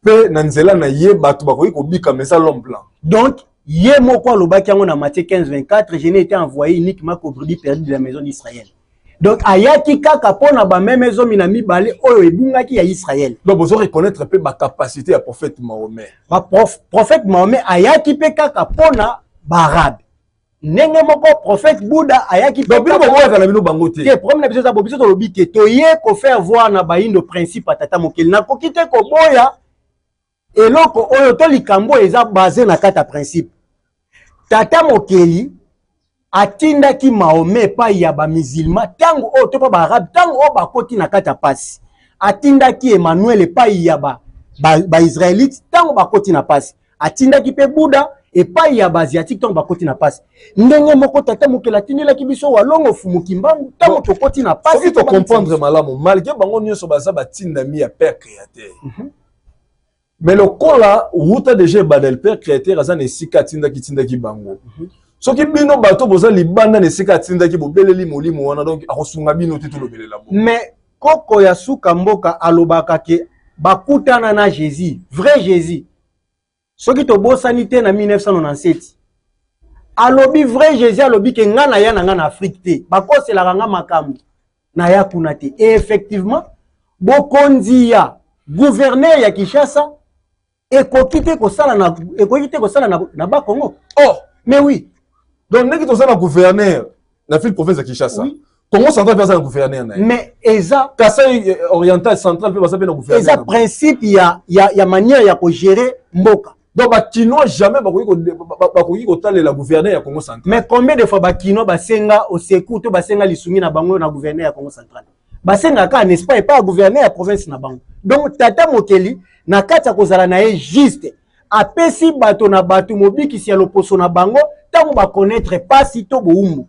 pe nanzela na ye batu bakoki kobika mais ça l'homme blanc. Donc Yé moko alobaki yango na Matthieu 15:24, je n'ai été envoyé uniquement qu'aux brebis perdues de la maison d'Israël. Donc ayaki kaka pona ba même maison minami balé oyo ebungaki ya Israël. Donc vous devez reconnaître peu ma capacité à prophète Mahomet. Prophète Mahomet ayaki pe kaka pona barabe. Ndenge moko prophète Bouddha ayaki pe kaka pona bino bango te. Ke problème biso za bobiso to lobi ke to yé ko faire voir na bayindo principe atata mokeli na kokite ko boya eloko oyo to likambo eza basé na kata principe. Tata mokeli atindaki Mahomet pa ya ba musulman tango o to pa ba arabe tango o ba koti na kata pasi atindaki Emmanuel pa ya ba israélite tango ba koti na pasi atindaki pe Bouddha et pa ya ba asiatique tango ba koti na pasi ndenge moko tata mokeli atindelaki biso walongo Fumukimbangu tango to koti na pasi to comprendre malamu malgré bango nyonso baza batindami ya père créateur. Mais le cas là, où tu as déjà badel père créateur, azan esika tinda ki bango. So ki bino bato boza libanda nesika tinda ki bobeleli molimo wana donc akosunga bino te to lobele la bo. Mais koko ya suka mboka alobaka ke bakutana na Jésus, vrai Jésus. Soki to bosani te na 1997. Alobi vrai Jésus alobi ke nga na ya na nga na Afrique te. Bakosela nga makambo na ya kuna te. Et effectivement, bokonzi ya gouverneur ya Kinshasa ekokite ko sala na ba Congo. Oh, mais oui. Donc n'est que to sala gouverneur na ville province de Kinshasa. Oui. Congo central peut ça gouverneur na. Mais eza Kasai oriental central peut ça na gouverneur. Eza principe ya manière ya ko gérer mboka. Donc ba kino jamais bakoki ko tala la gouverneur ya Congo central. Mais combien de fois ba kino basenga au secours to basenga lisungi na bango na gouverneur ya Congo central. Basenga ka n'est-ce pas gouverneur ya province na bango. Donc tata mokeli na kata kozala na ye juste apesi bato na bato mobikisi ya loposo na bango tango ba connaître pasi to boumbu.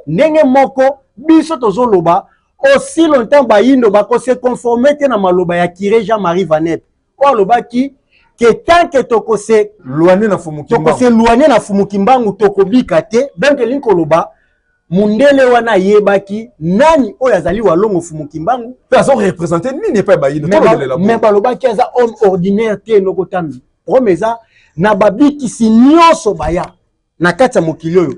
Ndenge moko biso tozoloba aussi longtemps bayindo bako se conformer te na maloba ya Kiré Jean-Marie Vanep. O loba ki que tant que toko se loigné na Fumukimbangu. Toko se loigné na Fumukimbangu toko bika te donc linko loba mundele wana yebaki nani oyo azali walongo Fumukimbangu personne représenter ni n'est pas bayindo to lobele la bo. Mais balobaki aza homme ordinaire te noko tambi. Promesa na babiki si nyonso baya na kati ya mokili oyo.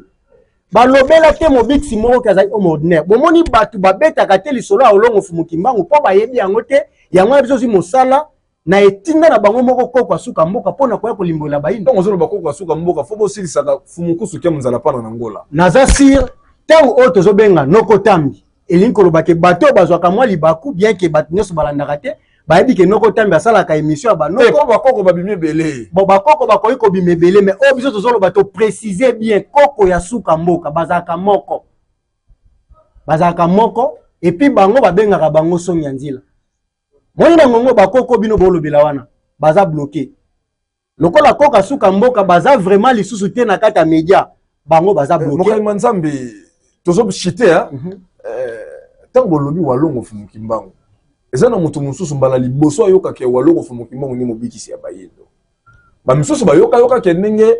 Balobela te mobiki si moko kaza homme ordinaire. Bomoni batu babetaka te lisolo ya olongo Fumukimbangu po bayebi yango te yango biso zi mosala na etinda na bango moko koko asuka mboka pona koya kolimbola bayindo. Ngo zolo bakoko asuka mboka fo bosilisaka Fumukusu ke munzala pana na Ngola. Naza sir tango oyo tozobenga noko tambi elingi koloba ke bato bazwaka mwa libaku bien ke bato nyonso balandaka te bayebi ke noko tambi asalaka émission ya banoko bakoko babimi ebele. Bon bakoko bakoki kobima ebele mais oyo biso tozoloba to préciser bien koko ya suka mboka bazalaka moko et puis bango babengaka bango songi ya nzila. Moni na ngongo bakoko bino bolobela wana baza bloqué lokola koka suka mboka baza vraiment lisusu te na kata média bango baza bloqué. Mokali Manzambi tozo chité tango lobi walongo Fumukimbangu eza na mutu mususu mbala liboso ayoka ke walongo Fumukimbangu ni mobikisi ya bayindo ba misusu bayoka ke ndenge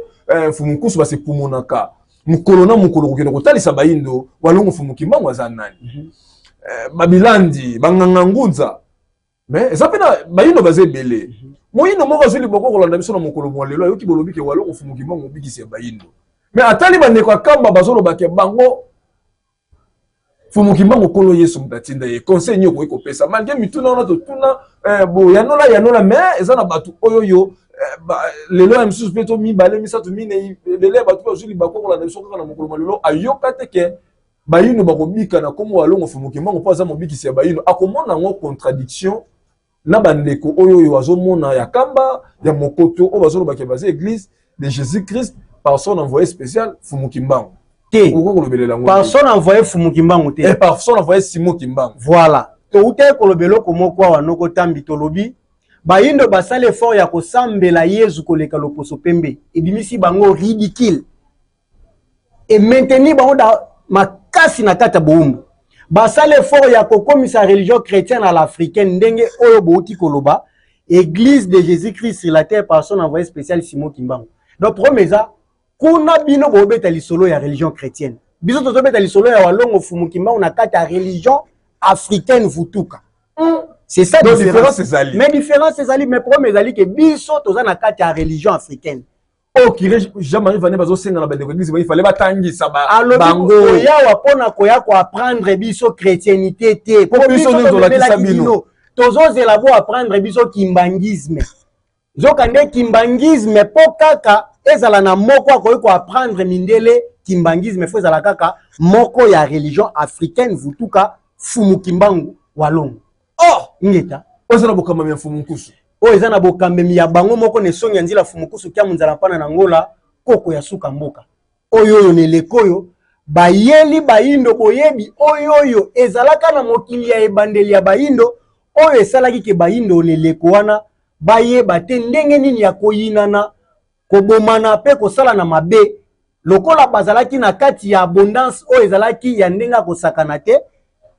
Fumukusu base pumunaka mukolo na mukolo kokende kotalisa bayindo walongo Fumukimbangu aza nani babilandi banganga ngunza mais eza pena bayindo baze belé moyindo moko zuli boko kolanda biso na mukolo mwalelo ayoki bolobi ke walongo Fumukimbangu mobikisi ya bayindo. Mais atali bandeko akamba bazolo bake bango Fumukimbangu kolo Yesu mtatinda ye conseil nyoko iko pesa malgré mituna ona to tuna bo yanola mais eza na batu oyoyo lelo ya msusu peto mi bale misatu mine lele batu bazuli bakoko la biso kaka na mokolo malelo ayoka te ke bayino bakobika na komo walongo Fumukimbangu po aza mobikisi ya bayino akomona ngo contradiction na bandeko oyo wazomona ya kamba ya mokoto o bazolo ba basé église de Jésus-Christ par son envoyé spécial Fumu Kimbangu. Par son envoyé Fumu Kimbangu te. Et par son envoyé Simon Kimbangu. Voilà. To ute kolobelo komoko wa noko tambi tolobi. Ba yindo basale fort ya ko sambela Yesu koleka loposo pembe. Ebimisi bango ridicule. Et maintenir bango da makasi na kata boumbu. Basale fort ya ko komisa religion chrétienne à l'africaine ndenge oyo bouti koloba. Église de Jésus-Christ sur la terre par son envoyé spécial Simon Kimbangu. Donc promesa kuna bino bobeta lisolo ya religion chrétienne. Biso tozobeta lisolo ya walongo Fumu Kimbangu na kata religion africaine vutuka. C'est ça la différence. Mais différence c'est ali mais promesa ali que biso toza na kata religion africaine. Oh qui Jean-Marie Vané bazo senga na ba église il fallait batangisa ba bango ya wapona koya ko apprendre biso chrétiennité te. Pour biso nzola kisabino. Tozo zelabo apprendre biso kimbangisme. Zokande kimbangisme po kaka ezala na moko akoyi ko apprendre mindele kimbangisme fo ezala kaka moko ya religion africaine vutuka Fumu Kimbangu walongo. Oh ngeta ozana bokamba ya Fumu Kusu. O ezana bokambe ya bango moko ne songi nzila Fumu Kusu kya munzala pana na ngola koko ya suka mboka. Oyo ne lekoyo bayeli bayindo boyebi oyo ezalaka na mokili ya ebandeli ya bayindo oyo esalaki ke bayindo ne leko wana bayeba te ndenge nini ya koyinana kobomana pe kosala na mabe lokola bazalaki na kati ya abondance oyo ezalaki ya ndenga kosakana te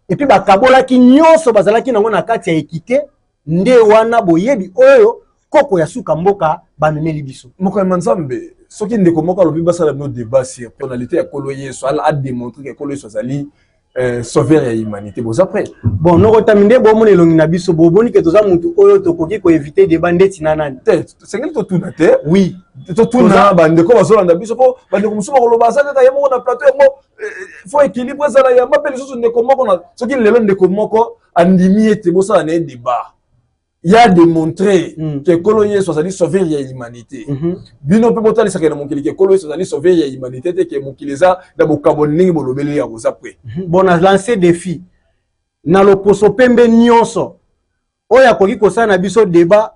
et puis bakabolaki nyonso bazalaki nango na kati ya ekite nde wana boyebi oyo koko ya suka mboka bamemeli biso moko ya Nzambe soki ndeko moko alobi basala no débat sur tonalité ya kolo Yesu a démontré que kolo Yesu azali sauveur ya humanité boza après bon noko taminde bo mona elongi na biso bo boni ke toza mutu oyo tokoki ko éviter débat ndeti na nani te sengeli to tuna te oui to tuna bandeko bazolanda biso po bandeko musuba koloba sa ta yemo na plateau mo faut équilibre ça la ya mapeli so ndeko moko na soki lelo ndeko moko andimi ete bosa na débat il a démontré que kolo Yesu azali sauveur ya humanité bino pe botali sakena mokili ke kolo Yesu azali sauveur ya humanité te ke mokili za na bokaboni bolobeli ya boza pre bon a lancé défi na loposo pembe nyonso oya koki kosala na biso débat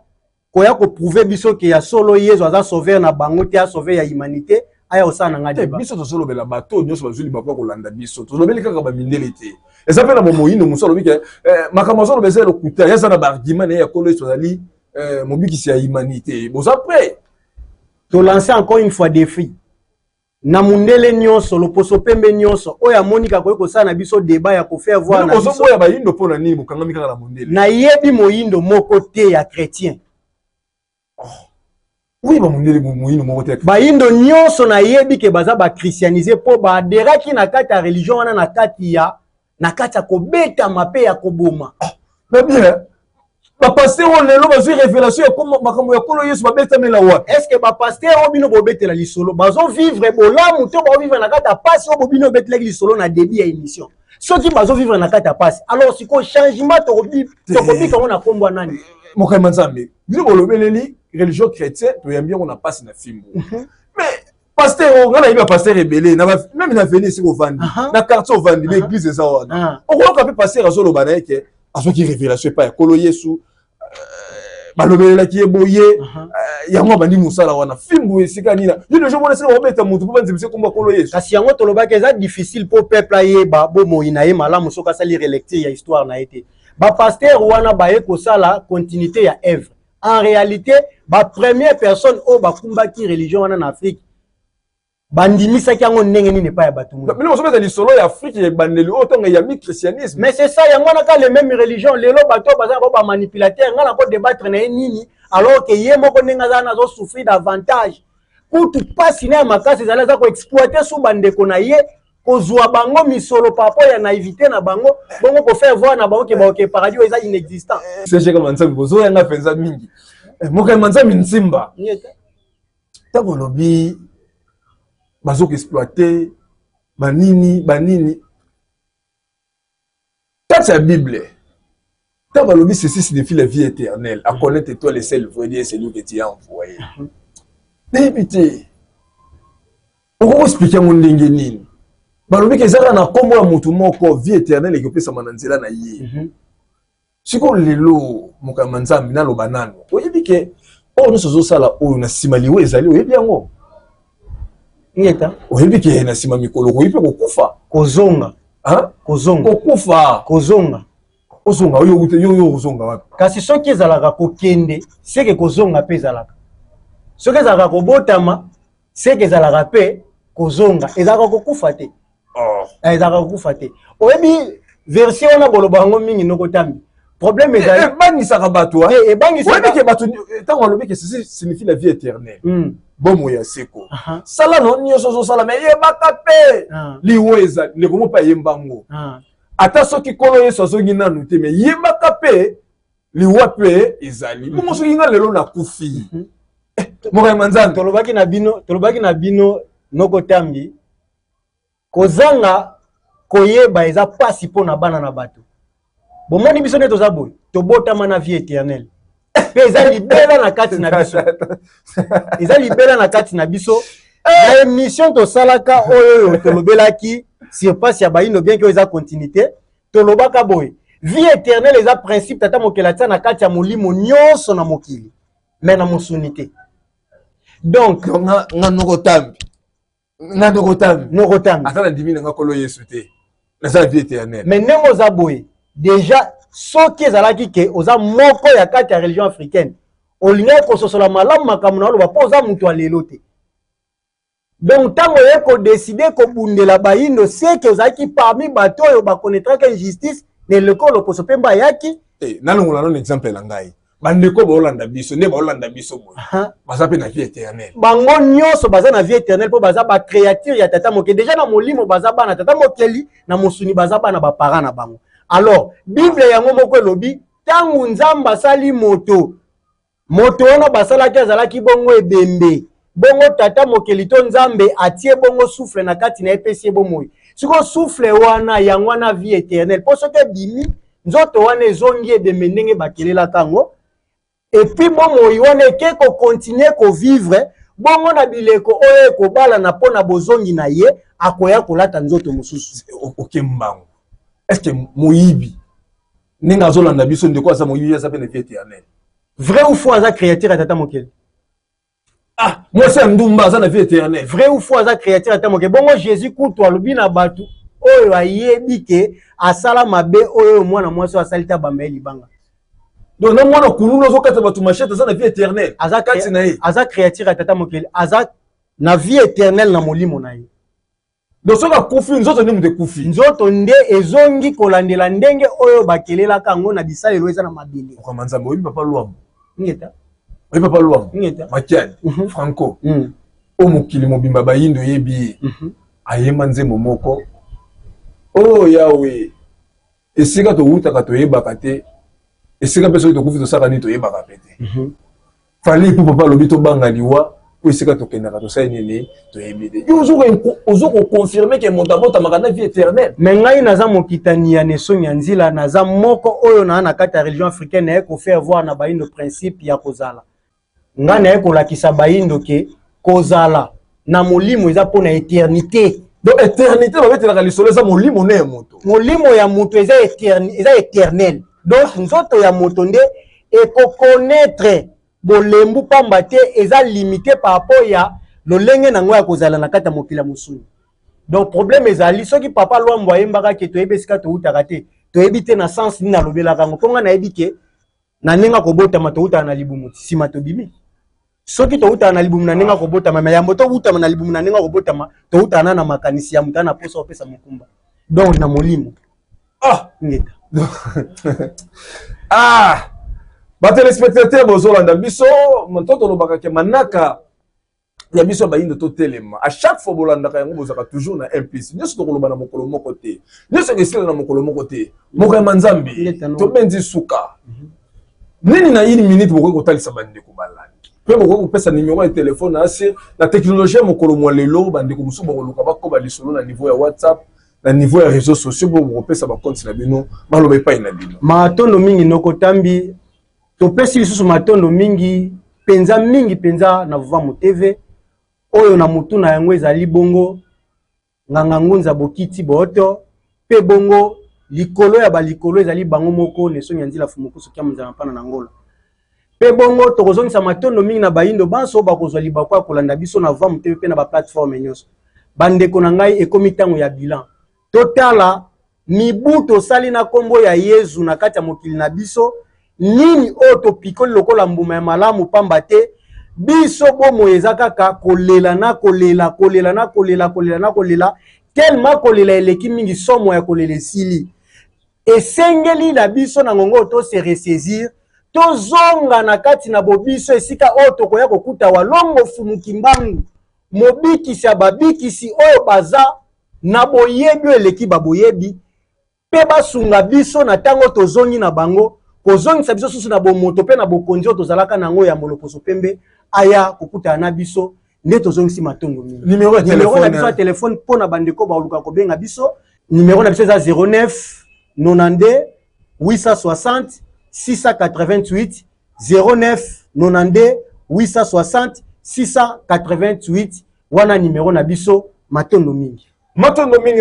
koya ko prouver biso ke ya solo Yesu aza sauveur na bango te ya sauveur ya humanité aya osana nga débat biso tosolobela bato nyonso bazuli bakwa kolanda biso tozobeli kaka ba mindele te eza pe na momoyindo musolo bike makambo solo beza le kuta ya sana ba argument ya kolo Yesu azali mobikisi ya humanité bon après to lancer encore une fois défi na mundele nyonso loposo pembe nyonso oya monika koyi kosala na biso débat ya ko faire voir na biso ya bayindo pona nini bokangami kaka na mundele na yebi moyindo moko te ya chrétien oui ba mundele moyindo moko te bayindo nyonso na yebi ke baza ba christianiser po ba aderaki na kati ya religion wana na kati ya kobeta mape ya koboma mais bien ba pasteur on lelo bazui révélation ya comme makambo ya kolo Yesu babeta mela wa est-ce que ba pasteur obino bobetela lisolo bazo vivre bolamu to ba vivre na kata passe obino betela lisolo na début ya émission soki bazo vivre na kata passe alors siko changement to kobi quand on a kombo nani mokama Nzambe bino bolobeleli religion chrétienne to yambi on a passe na fimbo mais pasteur on a iba pasteur rebelle na même na venir siko vandi na quartier vandi l'église eza wana on ko ka pasteur azolo bana ke asoki révélation pas ya kolo Yesu balobela ki eboye yango bandi musala wana fimbu esika nina yino je mona sika obeta mutu po banzimse komba kolo Yesu kasi yango tolobaka eza difficile pour peuple ayeba bo moyina ye malamu soka sali relecture ya histoire na été ba pasteur wana ba eko sala continuité ya œuvre en réalité ba première personne o ba kumbaki religion wana na Afrique bandimisa kiango ndenge nini pa ya batu mu mais on se met dans solo ya Afrique ya bandeli autant ya mi christianisme mais c'est ça yango na ka les mêmes religions lelo bato baza ba manipulateur ngala ko débattre na nini alors que ye moko ndenge za na zo souffrir davantage pour tout pas sina makasi za za ko exploiter sous bandeko na ye kozwa bango misolo papa ya naivité na bango bongo ko faire voir na bango ke ba ke paradis eza inexistant c'est chez comme ça bozo yanga fenza mingi moka manza minsimba tabo lobi bazo exploiter banini quand la Bible tabo lobi ceci signifie la vie éternelle à connaître toi le seul vrai Dieu c'est lui qui t'a envoyé député on expliquer mon ndenge nini balobi ke ezaka na kombo ya mutu moko vie éternelle ekopesa mananzela na ye siko lelo mokama nzambi na loba nano oyebi ke o no sozo sala o na simaliwe ezali oyebi yango ngeta oyebi ke na sima mikolo ko yipe kokufa kozonga kozonga kokufa kozonga ozonga oyo ute yo ozonga wapi kasi soki ezalaka kokende seke kozonga pe ezalaka soki ezalaka kobotama seke ezalaka pe kozonga ezalaka kokufa te ezalaka kokufa te oyebi version wana boloba yango mingi nokotambi problème ezali ebangisaka bato ebangisaka ke bato ntango alobi ke ceci signifie la vie éternelle bomo ya seko sala no nyonso ozosala me yebaka mpe liwo ezali ndeko mo mpe ayembango ata soki kolo yesu azongi nanu te me yebaka mpe liwa mpe ezali bongo soki nga lelo nakufi mokayema nzambe tolobaki na bino nokotambi kozanga koyeba eza pasi mpo na bana na bato bomoni biso nde toza boye tobotama na vie éternelle mpe eza libela na kati na biso eza libela na kati na biso na émission tosalaka oyo tolobelaki sur pasi ya bayindo bien ke eza continuité tolobaka boye vie éternelle eza principe tata mokili atia na kati ya molimo nyonso na mokili me na mosuni te donc nga nokotambi ata na ndimi nanga kolo yesu te naza na vie éternelle me ndenge oza boye déjà soki ezalaki ke oza moko ya kati ya religion africaine olingaki kososola malamu makambo na oloba mpo oza moto ya lelo te donc ntango oye kodeside kobundela bayindo seke ozalaki parmi bato oyo bakonetraka injustice na eleko loposo mpe mbayaki nalongola nano exemple na ngai bandeko baolanda biso nde baolanda biso boye baza mpe na vie éternelle bango nyonso baza na vie éternelle mpo baza bacréature ya tata mokeli déjà na molimo baza bana tata mokeli na mosuni baza bana bapara na bango alors bible yango moko elobi ntango nzambe asali moto wana basalaki azalaki bongo ebembe bongo tata mokeli to nzambe atie bongo souffle na kati na epesi bomoi siko souffle wana yango wana vie éternelle mpo soki ebimi nzoto wana ezongi ebembe ndenge bakelelaka yango epuis bomoi wana eke kokontinue kovivre bongo na bileko oyo ekobala na mpo na bozongi na ye akoya kolata nzoto mosusu okembango est-ce que moyibi ndenge azolanda biso ndeko aza moyibi aza mpe na vie éternelle vrai ou faux aza créature ya tata mokeli mwasi ya ndumba aza na vie éternelle vrai ou faux aza créature ya tata mokeli bongo jésus kutu alobi na bato oyo ayebi ke asala mabe oyo mwana mwasi oyo asali te abamba ye libanga donc na mwana kululu ozokata bato machete aza na vie éternelle kati na ye aza créature ya tata mokeli aza na vie éternelle na molimo na ye donc soki akufi nzoto nde moto ekufi nzoto nde ezongi kolandela ndenge oyo bakelelaka yango na bisalelo eza na mabele okama nzambe oyebi papa lwambo ngeta oyebi papa lwambo makiadi franco oyo mokili mobimba bayindo oyebi ye ayemba nzembo moko oyo yawe esika towutaka toyebaka te esika mpe soki tokufi tosaka nini toyebaka mpe te fali mpo papa alobi tobanga liwa po esika tokendaka tosali nini toyebi te yo ozo koconfirme ke moto abotamaka na vie éternelle me ngai naza mokitani ya nesoni ya nzila naza moko oyo naa na kati ya religion africaine naye kofaire voir na bayindo principe ya kozala ngai naye kolakisa bayindo ke kozala na molimo eza mpo na éternité donc éternité babetelaka lisolo eza molimo ne ya moto molimo ya moto eza éternel donc nzoto ya moto nde ekokonaître bolembu pamba te eza limité par rapport ya lolenge nango ya kozala na kati ya mokili ya mosuni donc problème ezali soki papa lwambo ayembaka ke toyebi esika toutaka te toyebi te na sens nini alobelaka yango mpo nga nayebi ke na ndenge akobotama toutaka na libumu nsima tobimi soki toutaka na libumu na ndenge akobotama me yambo toutama na libumu na ndenge akobotama toutaka na makanisi ya moto na posa opesa mokumba donc na molimo ngeta batelespectateur bozolanda biso to tolobaka ke manaka ya biso bayindo totelema à chaque fois bolandaka yango bozaka toujours na implice nyonso tokoloba na mokolo moko te nyonso esila na mokolo moko te mokema nzambe tobendi suka nini na une minute bokoki kotalisa bandeko balandi mpe bokoki kopesa nimero ya telefone asi na teknologie ya mokolo mwa lelo bandeko mosusu bakoluka bakoba lisolo na niveau ya whatsapp na niveau ya réseaux sociaux po bokopesa bakonti na bino baloba epai na bino matondo mingi nokotambi topesi lisusu matondo mingi penza na Vuvamo TV oyo na mutu na yango ezali bongo nganga ngunza bokiti boto pe bongo likolo ya balikolo ezali bango moko neso nyanzila fumukusu kia munzana pana na ngola pe bongo tokozongisa matondo mingi na bayindo banso bakozwa libako ya kolanda biso na vamu te pe na ba plateforme nyonso bandeko na ngai ekomi tango ya bilan totala mibu tosali na kombo ya Yesu na kati ya mokili na biso nini oyo topikoli lokola mbuma ya malamu pamba te biso bomo eza kaka kolela na kolela tellement kolela eleki mingi somo ya kolela esili esengeli na biso na ngongo to se ressaisir tozonga na kati na bobiso esika oyo tokoya kokuta walongo fumuki mbangu mobikisi ya babikisi oyo baza na boyebi eleki baboyebi pe basunga biso na tango tozongi na bango kozongisa biso susu na bomoto pe na bokonzi oyo tozalaka nango ya moloposo pembe aya kokuta na biso nde tozongisi matongo mingi numéro na biso ya telefone mpo na bandeko baoluka kobenga biso numéro na biso eza 09 92 860 688 09 92 860 688 wana numéro na biso matondo mingi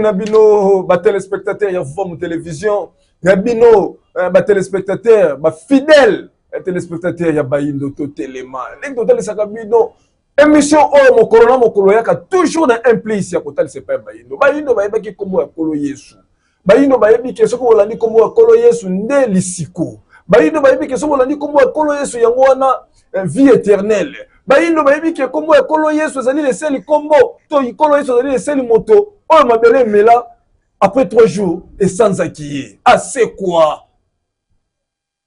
na bino ba téléspectateurs ya Vom Télévision ya bino ba téléspectateurs ba fidèles téléspectateurs ya Bayindo to Telema link total saka bino émission o mokolo yaka toujours na un place ya kotal c'est pas Bayindo bayebaki kombo ya kolo Yesu Bayindo bayebi ke soko olandi kombo ya kolo Yesu nde lisiko Bayindo bayebi ke soko olandi kombo ya kolo Yesu yango wana vie éternelle Bayindo bayebi ke kombo ya kolo Yesu ezali leseli kombo to kolo Yesu ezali leseli moto oyo mabele mela après 3 jours et sans acquis c'est quoi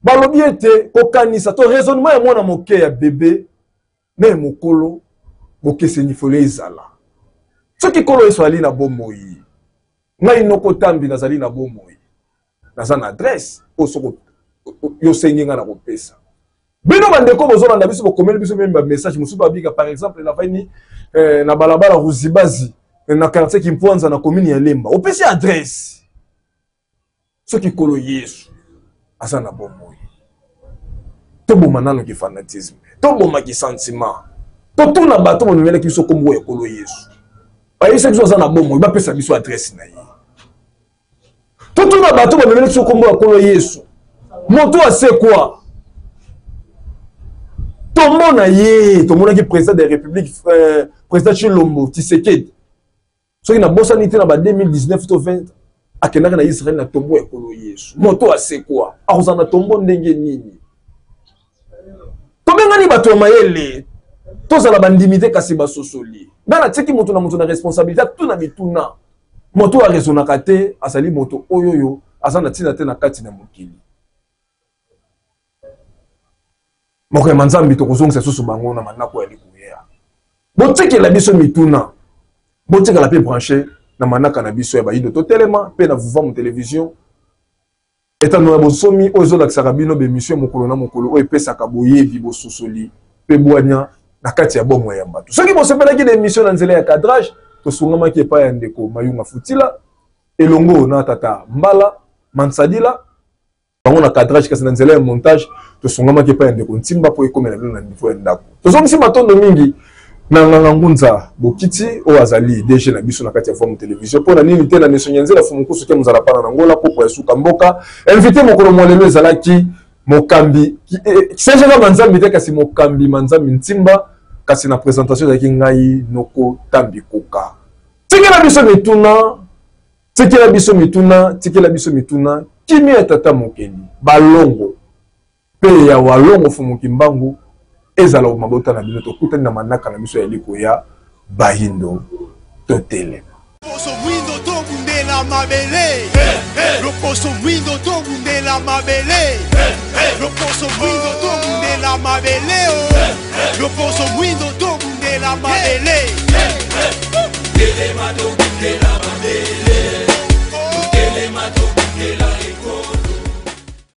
balobi ete kokanisa to raisonnement ya mwana moke ya bébé mais mokolo bokeseni fole ezala soki kolo Yesu ali na bomoi ngai noko tambi nazali na bomoi naza na adresse osoko yo senginga na kopesa bino bandeko bozolanda biso bokomeli biso même message mususu babika par exemple na vaini na balabala Ruzibazi na quartier Kimpwanza na commune ya Lemba opesi adresse soki kolo Yesu asa na bomoi to bomanano ki fanatisme to boma ki sentiment to tuna bato bonumele ki so kombo ya kolo Yesu ayisa biso asa na bomoi ba pesa biso adresse na ye to tuna bato bonumele ki so kombo ya kolo Yesu moto ase quoi tomona ye tomona ki président de la République président Chilombo Tshisekedi soki na bosa nité na ba 2019 to 20 akendaka na Israël na tombo ya kolo Yesu moto ase quoi akozana tombo ndenge nini tobengani bato ya mayele tozala bandimite kasi basosoli ngana tiki moto na responsabilité tuna bituna moto a raisonnaka te asali moto oyoyo azana tina te na kati na mokili moko ya manzambi tokozongisa susu bango na manako ya likuya botikela biso mituna botikela pe branché na manaka na biso ya Bayindo to Telema pe na Vom Télévision etano na bosomi ozo lakisaka bino be mission mokolo na mokolo o epesaka boyebi bososoli pe bwanya na kati ya bomo ya bato soki bosepelaki de mission na nzela ya cadrage tosungamaki epai ya ndeko Mayunga Futila elongo na tata Mbala Mansadila bango na cadrage kasi na nzela ya montage tosungamaki epai ya ndeko Ntimba po ekomela bino na niveau ya ndako tozongisi matondo mingi na ngangunza bokiti o azali DG na biso na kati ya Vom Télévision pour na nini te na nesonyanzela fumukusu ke muzala pana na ngola popo ya suka mboka invité mokolo molelo ezalaki mokambi senjela manzambi te kasi mokambi manzambi Ntimba kasi na présentation ezalaki ngai noko tambi koka tikela biso mituna kimi ya tata mokeli balongo pe ya walongo fumuki mbangu ezala mabota na bino tokutani na manaka na biso ya liko ya Bayindo to Telema Loposo mwindo to bundela mabele Loposo mwindo to bundela mabele Loposo mwindo to bundela mabele Loposo mwindo to bundela mabele Telema to bundela mabele